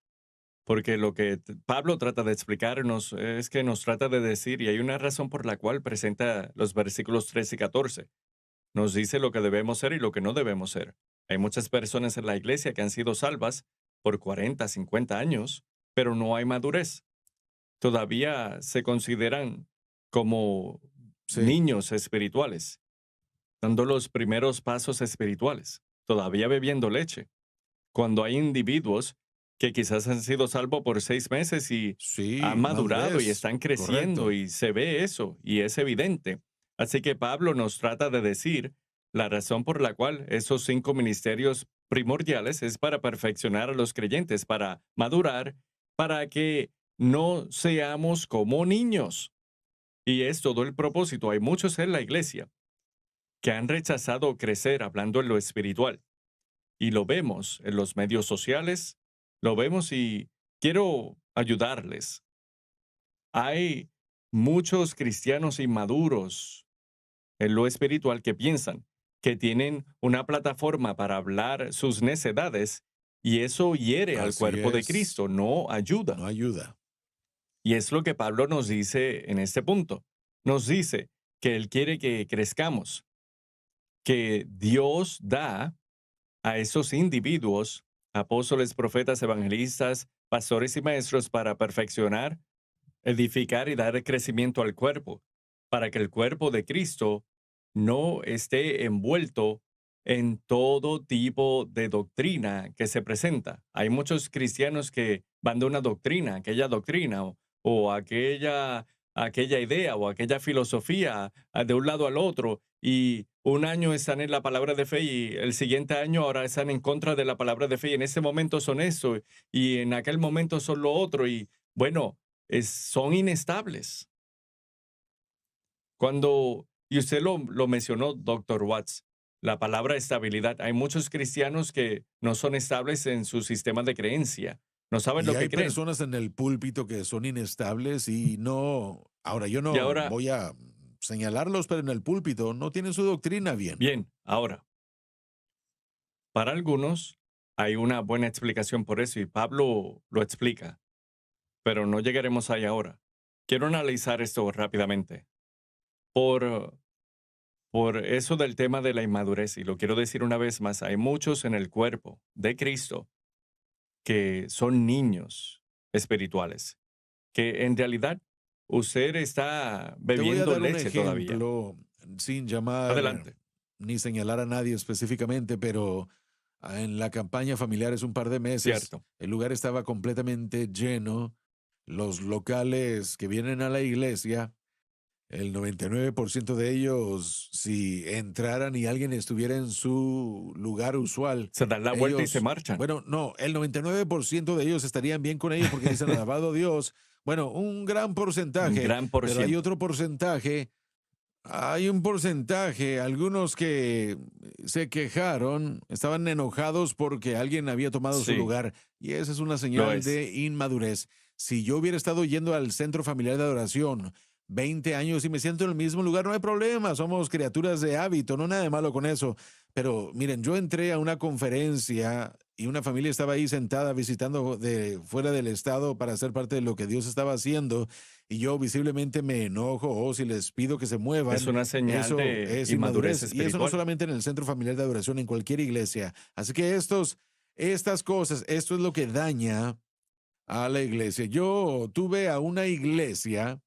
S2: Porque lo que Pablo trata de explicarnos es que nos trata de decir, y hay una razón por la cual presenta los versículos 13 y 14. Nos dice lo que debemos ser y lo que no debemos ser. Hay muchas personas en la iglesia que han sido salvas por 40, 50 años, pero no hay madurez. Todavía se consideran como
S3: Sí,
S2: niños espirituales, dando los primeros pasos espirituales, todavía bebiendo leche, cuando hay individuos que quizás han sido salvos por 6 meses y han
S3: sí,
S2: madurado y
S3: madurez.
S2: están creciendo
S3: Correcto.
S2: y se ve eso y es evidente. Así que Pablo nos trata de decir La razón por la cual esos 5 ministerios primordiales es para perfeccionar a los creyentes, para madurar, para que no seamos como niños. Y es todo el propósito. Hay muchos en la iglesia que han rechazado crecer hablando en lo espiritual. Y lo vemos en los medios sociales, lo vemos y quiero ayudarles. Hay muchos cristianos inmaduros en lo espiritual que piensan que tienen una plataforma para hablar sus necedades y eso hiere al
S3: Así
S2: cuerpo de
S3: es,
S2: Cristo, no ayuda.
S3: no ayuda.
S2: Y es lo que Pablo nos dice en este punto. Nos dice que Él quiere que crezcamos, que Dios da a esos individuos, apóstoles, profetas, evangelistas, pastores y maestros para perfeccionar, edificar y dar crecimiento al cuerpo, para que el cuerpo de Cristo no esté envuelto en todo tipo de doctrina que se presenta. Hay muchos cristianos que van de una doctrina, aquella doctrina o aquella idea o aquella filosofía de un lado al otro y un año están en la palabra de fe y el siguiente año ahora están en contra de la palabra de fe y en ese momento son eso y en aquel momento son lo otro y bueno, son inestables. Y usted lo mencionó, doctor Watts, la palabra estabilidad. Hay muchos cristianos que no son estables en su sistema de creencia. No saben
S3: Y
S2: lo
S3: hay
S2: que creen.
S3: personas en el púlpito que son inestables y no, ahora yo
S2: Y
S3: no
S2: ahora,
S3: voy a señalarlos, pero en el púlpito no tienen su doctrina bien.
S2: bien, ahora, para algunos hay una buena explicación por eso y Pablo lo explica, pero no llegaremos ahí ahora. Quiero analizar esto rápidamente. Por, por eso del tema de la inmadurez, y lo quiero decir una vez más, hay muchos en el cuerpo de Cristo que son niños espirituales, que en realidad usted está
S3: Te voy a
S2: bebiendo
S3: dar un
S2: leche todavía.
S3: ejemplo sin llamar
S2: Adelante.
S3: ni señalar a nadie específicamente, pero en la campaña familiar hace un par de meses,
S2: Cierto.
S3: el lugar estaba completamente lleno. Los locales que vienen a la iglesia, el 99% de ellos, si entraran y alguien estuviera en su lugar usual,
S2: Se dan la vuelta y se
S3: ellos,
S2: marchan.
S3: bueno, no, el 99% de ellos estarían bien con ellos porque dicen alabado Dios. Bueno, un gran
S2: Un
S3: porcentaje,
S2: gran por
S3: pero hay
S2: ciento.
S3: otro porcentaje, hay un porcentaje, algunos que se quejaron, estaban enojados porque alguien había tomado su
S2: Sí,
S3: lugar y esa es una
S2: lo
S3: señal
S2: es.
S3: de inmadurez. Si yo hubiera estado yendo al centro familiar de adoración 20 años y me siento en el mismo lugar, no hay problema, somos criaturas de hábito, no nada de malo con eso. Pero miren, yo entré a una conferencia y una familia estaba ahí sentada visitando de fuera del estado para ser parte de lo que Dios estaba haciendo y yo visiblemente me enojo o si les pido que se
S2: Es
S3: muevan,
S2: una señal
S3: eso
S2: de
S3: es
S2: inmadurez
S3: inmadurez. Y eso no
S2: espiritual.
S3: solamente en el centro familiar de adoración, en cualquier iglesia. Así que estas cosas, esto es lo que daña a la iglesia. Yo tuve a una iglesia,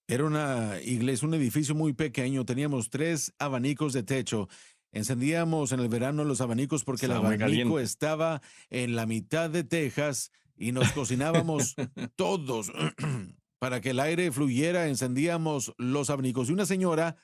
S3: era una iglesia, un edificio muy pequeño, teníamos 3 abanicos de techo. Encendíamos en el verano los abanicos porque el
S2: Estaba muy
S3: abanico
S2: caliente.
S3: estaba en la mitad de Texas y nos cocinábamos todos para que el aire fluyera, encendíamos los abanicos. Y una señora,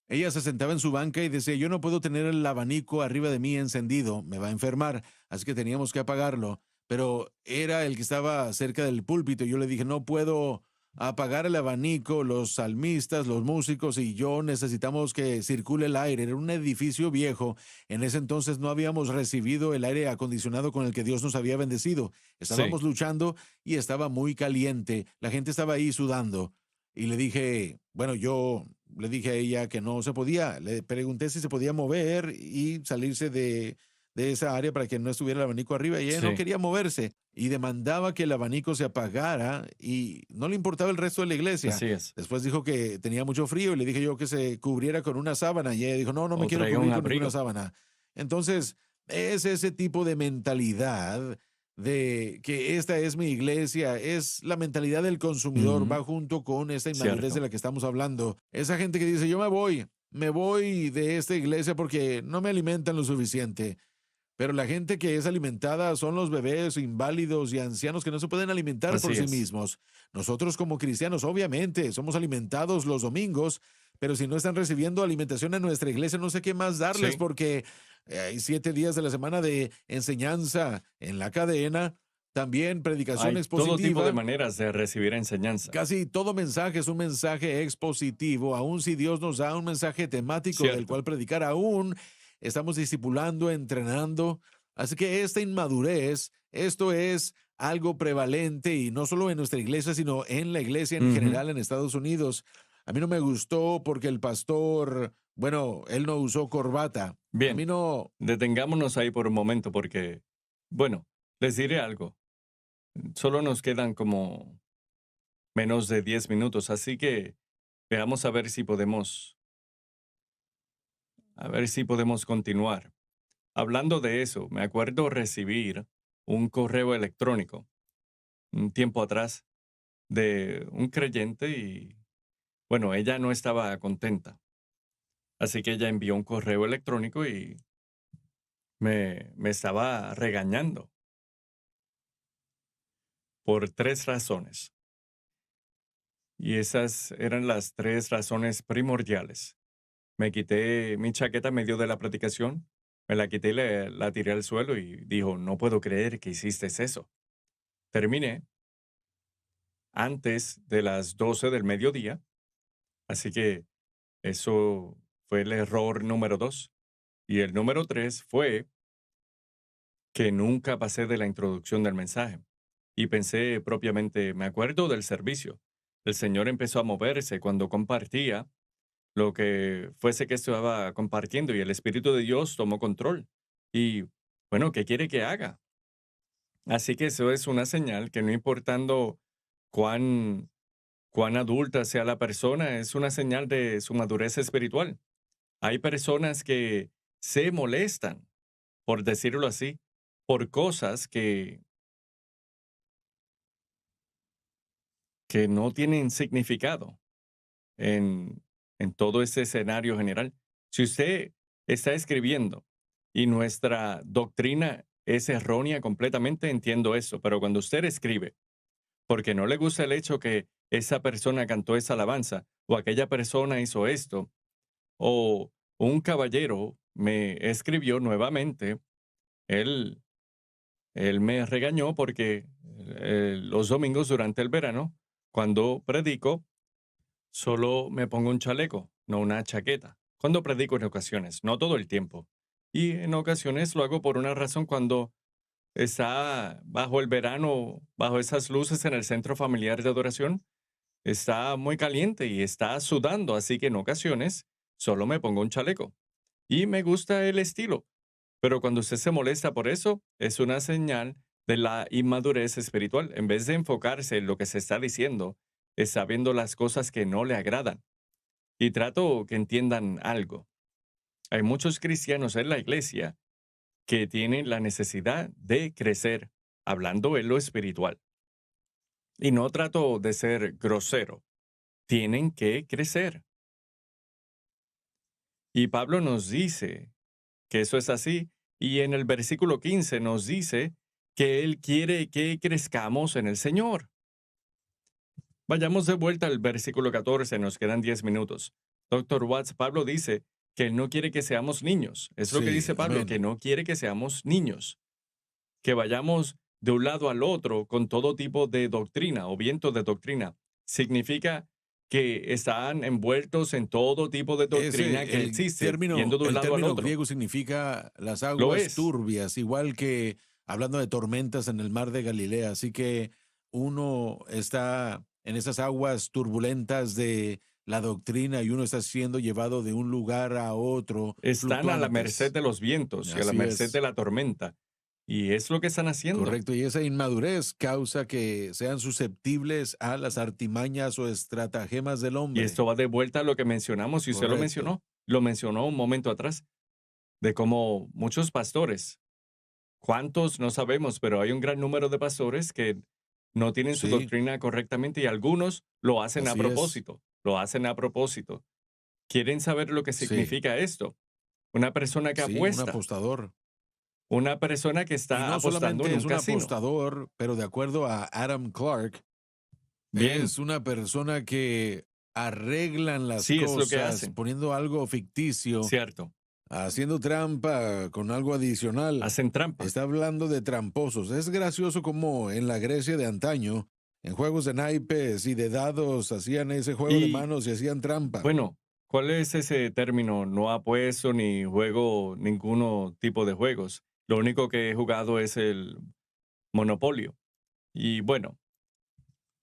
S3: ella se sentaba en su banca y decía, yo no puedo tener el abanico arriba de mí encendido, me va a enfermar, así que teníamos que apagarlo. Pero era el que estaba cerca del púlpito. Yo le dije, no puedo apagar el abanico, los salmistas, los músicos y yo necesitamos que circule el aire. Era un edificio viejo. En ese entonces no habíamos recibido el aire acondicionado con el que Dios nos había bendecido.
S2: Sí,
S3: Estábamos luchando y estaba muy caliente. La gente estaba ahí sudando. Y le dije, bueno, yo le dije a ella que no se podía. Le pregunté si se podía mover y salirse de esa área para que no estuviera el abanico arriba y ella no
S2: sí,
S3: quería moverse y demandaba que el abanico se apagara y no le importaba el resto de la iglesia.
S2: así es.
S3: Después dijo que tenía mucho frío y le dije yo que se cubriera con una sábana y ella dijo, no, no me
S2: O
S3: quiero
S2: traiga un
S3: cubrir con ninguna
S2: abrigo.
S3: sábana. Entonces, es ese tipo de mentalidad de que esta es mi iglesia, es la mentalidad del consumidor,
S2: Ujú,
S3: va junto con esta inmadurez de
S2: cierto.
S3: la que estamos hablando. Esa gente que dice, yo me voy de esta iglesia porque no me alimentan lo suficiente. Pero la gente que es alimentada son los bebés, inválidos y ancianos que no se pueden alimentar por
S2: Así
S3: sí
S2: es.
S3: mismos. Nosotros como cristianos, obviamente, somos alimentados los domingos, pero si no están recibiendo alimentación en nuestra iglesia, no sé qué más darles
S2: Sí.
S3: porque hay 7 días de la semana de enseñanza en la cadena, también predicación
S2: Hay todo tipo de
S3: expositiva.
S2: maneras de recibir enseñanza.
S3: Casi todo mensaje es un mensaje expositivo, aun si Dios nos da un mensaje temático del
S2: Cierto.
S3: cual predicar, aún estamos discipulando, entrenando. Así que esta inmadurez, esto es algo prevalente y no solo en nuestra iglesia, sino en la iglesia en
S2: Ujú.
S3: general en Estados Unidos. A mí no me gustó porque el pastor, bueno, él no usó corbata. A
S2: Bien,
S3: mí no,
S2: detengámonos ahí por un momento porque, bueno, les diré algo. Solo nos quedan como menos de 10 minutos, así que veamos a ver si podemos continuar. Hablando de eso, me acuerdo recibir un correo electrónico un tiempo atrás de un creyente y, bueno, ella no estaba contenta. Así que ella envió un correo electrónico y me estaba regañando por 3 razones. Y esas eran las 3 razones primordiales. Me quité mi chaqueta en medio de la predicación, me la quité y la tiré al suelo y dijo, no puedo creer que hiciste eso. Terminé antes de las 12 del mediodía, así que eso fue el error número 2. Y el número 3 fue que nunca pasé de la introducción del mensaje. Y pensé propiamente, me acuerdo del servicio. El Señor empezó a moverse cuando compartía lo que fuese que estaba compartiendo y el Espíritu de Dios tomó control. Y bueno, ¿qué quiere que haga? Así que eso es una señal que no importando cuán, cuán adulta sea la persona, es una señal de su madurez espiritual. Hay personas que se molestan, por decirlo así, por cosas que no tienen significado en, en todo ese escenario general. Si usted está escribiendo y nuestra doctrina es errónea completamente, entiendo eso, pero cuando usted escribe, porque no le gusta el hecho que esa persona cantó esa alabanza, o aquella persona hizo esto, o un caballero me escribió nuevamente, él, él me regañó porque los domingos durante el verano, cuando predico, solo me pongo un chaleco, no una chaqueta. Cuando predico en ocasiones, no todo el tiempo. Y en ocasiones lo hago por una razón cuando está bajo el verano, bajo esas luces en el centro familiar de adoración, está muy caliente y está sudando, así que en ocasiones solo me pongo un chaleco. Y me gusta el estilo. Pero cuando usted se molesta por eso, es una señal de la inmadurez espiritual. En vez de enfocarse en lo que se está diciendo, está viendo las cosas que no le agradan. Y trato que entiendan algo. Hay muchos cristianos en la iglesia que tienen la necesidad de crecer, hablando en lo espiritual. Y no trato de ser grosero. Tienen que crecer. Y Pablo nos dice que eso es así. Y en el versículo 15 nos dice que Él quiere que crezcamos en el Señor. Vayamos de vuelta al versículo 14, nos quedan 10 minutos. Doctor Watts, Pablo dice que Él no quiere que seamos niños. Es lo que
S3: sí,
S2: dice Pablo, que
S3: amén.
S2: no quiere que seamos niños. Que vayamos de un lado al otro con todo tipo de doctrina o viento de doctrina. Significa que están envueltos en todo tipo de doctrina
S3: Ese,
S2: que existe, yendo de un
S3: el
S2: lado al
S3: término
S2: otro.
S3: griego significa las
S2: Lo
S3: aguas
S2: es.
S3: turbias, igual que hablando de tormentas en el mar de Galilea. Así que uno está en esas aguas turbulentas de la doctrina y uno está siendo llevado de un lugar a otro,
S2: Están a la merced
S3: fluctuantes.
S2: de los vientos y a la
S3: Así
S2: merced de
S3: es,
S2: la tormenta. Y es lo que están haciendo.
S3: correcto. Y esa inmadurez causa que sean susceptibles a las artimañas o estratagemas del
S2: Y
S3: hombre.
S2: esto va de vuelta a lo que mencionamos, y usted
S3: Correcto.
S2: lo mencionó un momento atrás, de cómo muchos pastores, cuántos no sabemos, pero hay un gran número de pastores que no tienen su
S3: Sí,
S2: doctrina correctamente y algunos lo hacen a
S3: así es.
S2: propósito, lo hacen a propósito. ¿Quieren saber lo que
S3: Sí,
S2: significa esto? Una persona que
S3: sí, un
S2: apuesta,
S3: apostador.
S2: una persona que
S3: Y
S2: está
S3: no
S2: apostando
S3: solamente
S2: en
S3: es
S2: un
S3: un
S2: casino.
S3: apostador, pero de acuerdo a Adam Clark,
S2: Bien,
S3: es una persona que arreglan las
S2: sí, es lo que
S3: cosas
S2: hacen,
S3: poniendo algo ficticio,
S2: cierto.
S3: haciendo trampa con algo adicional.
S2: Hacen trampa.
S3: Está hablando de tramposos. Es gracioso como en la Grecia de antaño, en juegos de naipes y de dados, hacían ese juego de
S2: Y
S3: manos y hacían trampa.
S2: bueno, ¿cuál es ese término? No apuesto ni juego ninguno tipo de juegos. Lo único que he jugado es el Monopolio. Y bueno,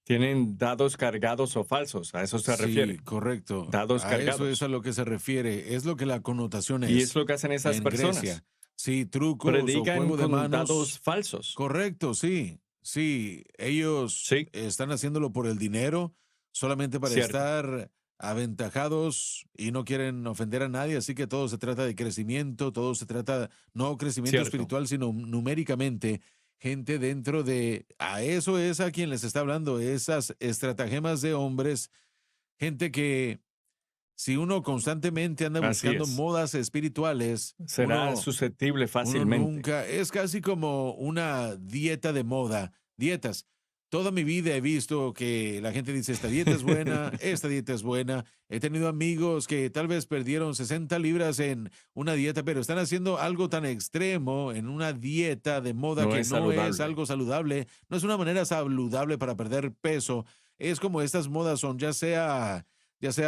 S2: tienen dados cargados o falsos, a eso se
S3: Sí,
S2: refiere.
S3: correcto.
S2: Dados
S3: A eso es a
S2: cargados.
S3: lo que se refiere. Es lo que la connotación
S2: Y es
S3: es
S2: lo que hacen esas
S3: en
S2: personas.
S3: Grecia. Sí, trucos o
S2: Predican
S3: juego de
S2: con dados
S3: manos.
S2: falsos.
S3: Correcto, sí. Sí, ellos
S2: Sí,
S3: están haciéndolo por el dinero, solamente para
S2: cierto,
S3: estar aventajados y no quieren ofender a nadie, así que todo se trata de crecimiento, todo se trata no crecimiento
S2: cierto.
S3: espiritual, sino numéricamente. Gente dentro de, a eso es a quien les está hablando, esas estratagemas de hombres, gente que si uno constantemente anda
S2: Así
S3: buscando
S2: es.
S3: modas espirituales,
S2: Será
S3: uno
S2: susceptible
S3: uno
S2: fácilmente.
S3: nunca, es casi como una dieta de moda, dietas. Toda mi vida he visto que la gente dice, esta dieta es buena, esta dieta es buena. He tenido amigos que tal vez perdieron 60 libras en una dieta, pero están haciendo algo tan extremo en una dieta de moda
S2: No
S3: que
S2: es
S3: no es
S2: saludable.
S3: algo saludable, no es una manera saludable para perder peso. Es como estas modas son, ya sea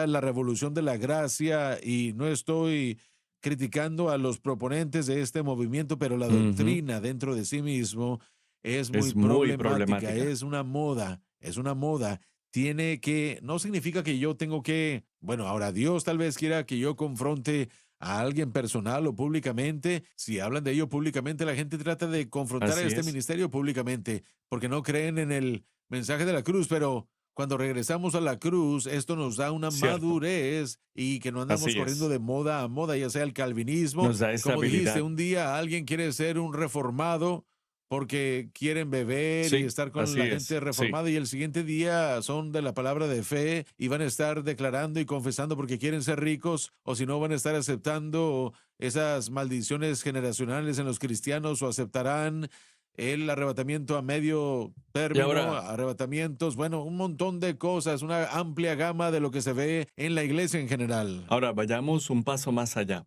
S3: la revolución de la gracia, y no estoy criticando a los proponentes de este movimiento, pero la
S2: Ujú.
S3: doctrina dentro de sí mismo es muy
S2: Es muy
S3: problemática,
S2: problemática.
S3: es una moda, es una moda. Tiene que, no significa que yo tengo que, bueno, ahora Dios tal vez quiera que yo confronte a alguien personal o públicamente. Si hablan de ello públicamente, la gente trata de confrontar a
S2: Así
S3: este
S2: es.
S3: ministerio públicamente porque no creen en el mensaje de la cruz, pero cuando regresamos a la cruz, esto nos da una
S2: Cierto.
S3: madurez y que no andamos
S2: Así
S3: corriendo
S2: es.
S3: de moda a moda, ya sea el calvinismo.
S2: Nos da
S3: Como dijiste,
S2: estabilidad.
S3: un día alguien quiere ser un reformado porque quieren beber y
S2: Sí,
S3: estar con
S2: así
S3: la
S2: es.
S3: gente
S2: Sí.
S3: reformada, y el siguiente día son de la palabra de fe y van a estar declarando y confesando porque quieren ser ricos, o si no van a estar aceptando esas maldiciones generacionales en los cristianos, o aceptarán el arrebatamiento a medio
S2: Y
S3: término,
S2: ahora,
S3: arrebatamientos, bueno, un montón de cosas, una amplia gama de lo que se ve en la iglesia en general.
S2: ahora vayamos un paso más allá.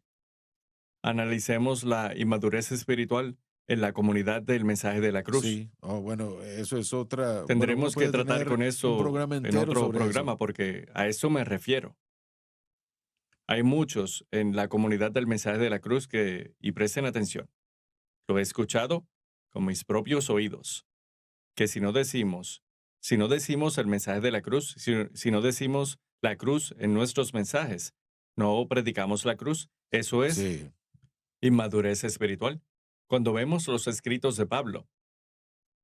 S2: Analicemos la inmadurez espiritual en la comunidad del mensaje de la cruz.
S3: Sí, oh, bueno, eso es otra, bueno, uno
S2: Tendremos que
S3: puede
S2: tratar
S3: tener
S2: con
S3: un
S2: eso
S3: programa
S2: en
S3: entero
S2: otro
S3: sobre
S2: programa
S3: eso.
S2: porque a eso me refiero. Hay muchos en la comunidad del mensaje de la cruz y presten atención, lo he escuchado con mis propios oídos, que si no decimos el mensaje de la cruz, si no decimos la cruz en nuestros mensajes, no predicamos la cruz, eso es
S3: Sí,
S2: inmadurez espiritual. Cuando vemos los escritos de Pablo,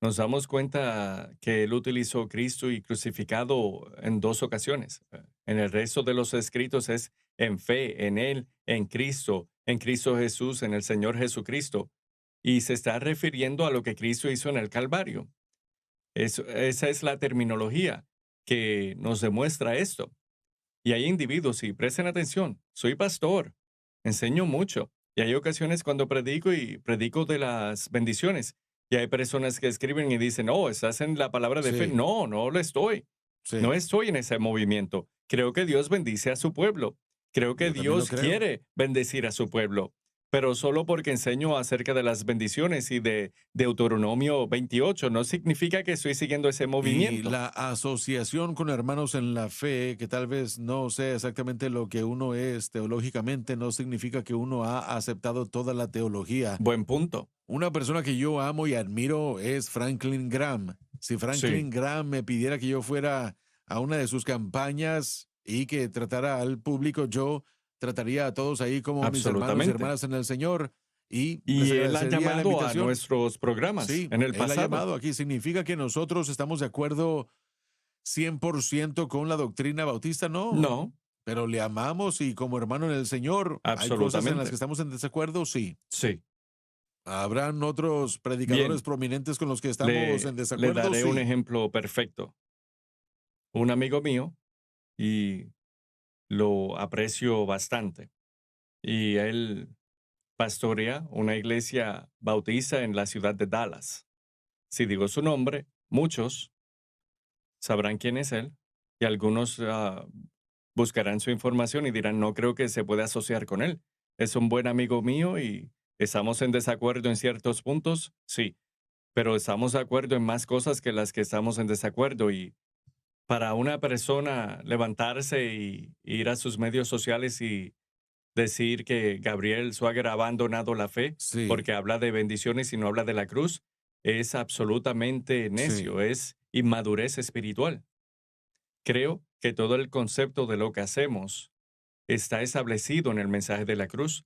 S2: nos damos cuenta que él utilizó Cristo y crucificado en dos ocasiones. En el resto de los escritos es en fe, en Él, en Cristo Jesús, en el Señor Jesucristo. Y se está refiriendo a lo que Cristo hizo en el Calvario. Esa es la terminología que nos demuestra esto. Y hay individuos, y presten atención, soy pastor, enseño mucho, y hay ocasiones cuando predico y predico de las bendiciones, y hay personas que escriben y dicen, oh, estás en la palabra de fe.
S3: sí,
S2: No, no lo estoy. No
S3: sí,
S2: estoy en ese movimiento. Creo que Dios bendice a su pueblo. Creo que
S3: yo también lo
S2: Dios
S3: creo.
S2: quiere bendecir a su pueblo. Pero solo porque enseño acerca de las bendiciones y de Deuteronomio 28 no significa que estoy siguiendo ese
S3: Y
S2: movimiento.
S3: la asociación con hermanos en la fe, que tal vez no sea exactamente lo que uno es teológicamente, no significa que uno ha aceptado toda la teología.
S2: Buen punto.
S3: Una persona que yo amo y admiro es Franklin Graham. Si
S2: Sí,
S3: Franklin Graham me pidiera que yo fuera a una de sus campañas y que tratara al público, yo trataría a todos ahí como mis hermanos y
S2: absolutamente.
S3: hermanas en el Señor y les
S2: Y él ha
S3: agradecería la
S2: llamado a
S3: invitación.
S2: nuestros programas
S3: Sí,
S2: en el
S3: él ha
S2: pasado.
S3: llamado aquí. Significa que nosotros estamos de acuerdo 100% con la doctrina bautista, no,
S2: No,
S3: pero le amamos y como hermano en el Señor, hay cosas en las que
S2: absolutamente.
S3: estamos en desacuerdo, sí.
S2: Sí.
S3: ¿Habrán otros predicadores
S2: Bien,
S3: prominentes con los que estamos en
S2: le
S3: desacuerdo?
S2: daré un
S3: Sí.
S2: ejemplo perfecto. Un amigo mío, y lo aprecio bastante. Y él pastorea una iglesia bautista en la ciudad de Dallas. Si digo su nombre, muchos sabrán quién es él y algunos buscarán su información y dirán, no creo que se pueda asociar con él. Es un buen amigo mío y estamos en desacuerdo en ciertos puntos, sí, pero estamos de acuerdo en más cosas que las que estamos en desacuerdo. Y para una persona levantarse y ir a sus medios sociales y decir que Gabriel Swagger ha abandonado la fe
S3: Sí,
S2: porque habla de bendiciones y no habla de la cruz, es absolutamente
S3: sí,
S2: necio, es inmadurez espiritual. Creo que todo el concepto de lo que hacemos está establecido en el mensaje de la cruz.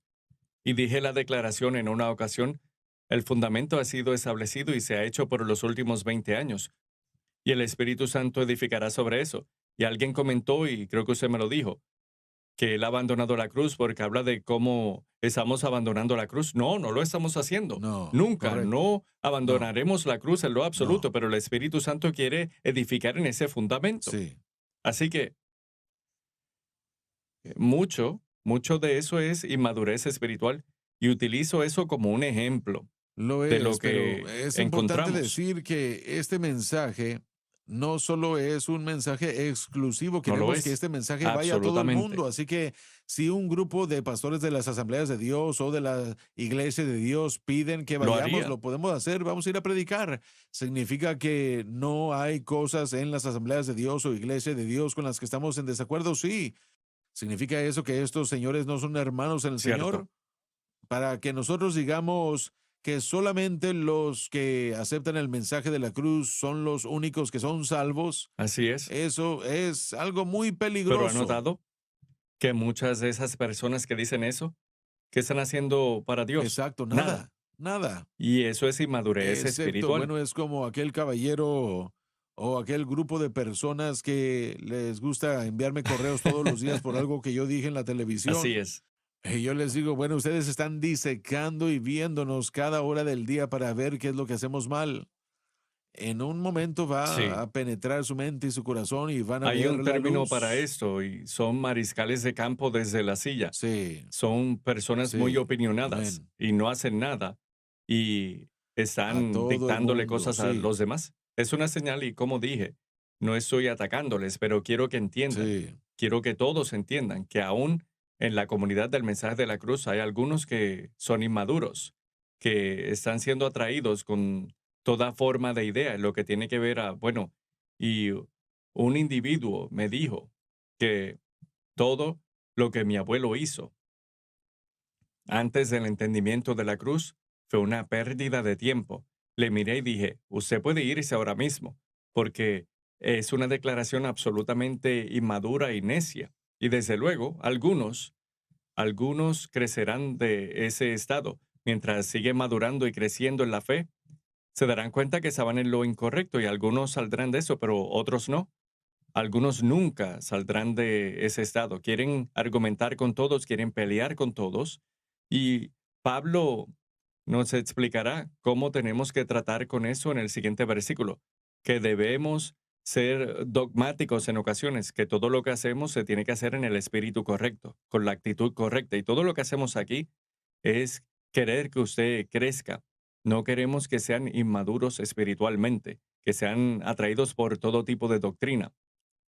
S2: Y dije la declaración en una ocasión, el fundamento ha sido establecido y se ha hecho por los últimos 20 años. Y el Espíritu Santo edificará sobre eso. Y alguien comentó, y creo que usted me lo dijo, que él ha abandonado la cruz porque habla de cómo estamos abandonando la cruz. No, no lo estamos haciendo.
S3: no,
S2: Nunca,
S3: correcto,
S2: no
S3: no,
S2: abandonaremos la cruz en lo absoluto,
S3: no,
S2: pero el Espíritu Santo quiere edificar en ese fundamento.
S3: sí.
S2: Así que mucho de eso es inmadurez espiritual y utilizo eso como un ejemplo
S3: Lo
S2: de lo
S3: es, pero
S2: que
S3: es importante
S2: encontramos.
S3: decir que este mensaje no solo es un mensaje exclusivo,
S2: No lo
S3: queremos que
S2: es.
S3: este mensaje vaya a todo el
S2: Absolutamente.
S3: mundo. Así que si un grupo de pastores de las Asambleas de Dios o de la Iglesia de Dios piden que
S2: Lo
S3: vayamos,
S2: haría.
S3: lo podemos hacer, vamos a ir a predicar. Significa que no hay cosas en las Asambleas de Dios o Iglesia de Dios con las que estamos en desacuerdo. Sí. ¿Significa eso que estos señores no son hermanos en el
S2: Cierto.
S3: Señor? Para que nosotros digamos que solamente los que aceptan el mensaje de la cruz son los únicos que son salvos,
S2: Así es.
S3: eso es algo muy
S2: Pero ha
S3: peligroso.
S2: notado que muchas de esas personas que dicen eso, ¿qué están haciendo para Dios?
S3: Exacto,
S2: Nada.
S3: nada, nada.
S2: Y eso es inmadurez
S3: Excepto,
S2: espiritual.
S3: bueno, es como aquel caballero o aquel grupo de personas que les gusta enviarme correos todos los días por algo que yo dije en la
S2: Así
S3: televisión.
S2: es.
S3: Y yo les digo, bueno, ustedes están disecando y viéndonos cada hora del día para ver qué es lo que hacemos mal. En un momento va
S2: Sí.
S3: a penetrar su mente y su corazón y van a
S2: Hay
S3: ver
S2: un
S3: la
S2: término para
S3: luz.
S2: esto y son mariscales de campo desde la silla.
S3: Sí,
S2: Son personas muy
S3: sí,
S2: opinionadas
S3: amén.
S2: y no hacen nada y
S3: A
S2: están
S3: todo el
S2: dictándole
S3: mundo,
S2: cosas a
S3: sí,
S2: los demás. Es una señal y como dije, no estoy atacándoles, pero quiero que entiendan,
S3: sí,
S2: quiero que todos entiendan que aún en la comunidad del mensaje de la cruz hay algunos que son inmaduros, que están siendo atraídos con toda forma de idea, lo que tiene que ver a, bueno, y un individuo me dijo que todo lo que mi abuelo hizo antes del entendimiento de la cruz fue una pérdida de tiempo. Le miré y dije, usted puede irse ahora mismo, porque es una declaración absolutamente inmadura y necia. Y desde luego, algunos crecerán de ese estado. Mientras sigue madurando y creciendo en la fe, se darán cuenta que estaban en lo incorrecto y algunos saldrán de eso, pero otros no. Algunos nunca saldrán de ese estado. Quieren argumentar con todos, quieren pelear con todos. Y Pablo nos explicará cómo tenemos que tratar con eso en el siguiente versículo, que debemos ser dogmáticos en ocasiones, que todo lo que hacemos se tiene que hacer en el espíritu correcto, con la actitud correcta. Y todo lo que hacemos aquí es querer que usted crezca. No queremos que sean inmaduros espiritualmente, que sean atraídos por todo tipo de doctrina.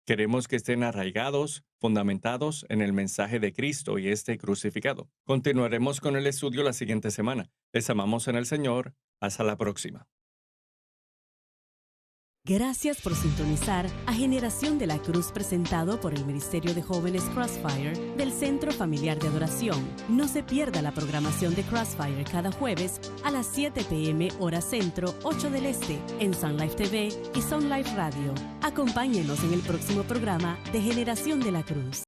S2: Queremos que estén arraigados, fundamentados en el mensaje de Cristo y este crucificado. Continuaremos con el estudio la siguiente semana. Les amamos en el Señor. Hasta la próxima.
S1: Gracias por sintonizar a Generación de la Cruz presentado por el Ministerio de Jóvenes Crossfire del Centro Familiar de Adoración. No se pierda la programación de Crossfire cada jueves a las 7 p.m. hora centro, 8 del este, en Sun Life TV y Sun Life Radio. Acompáñenos en el próximo programa de Generación de la Cruz.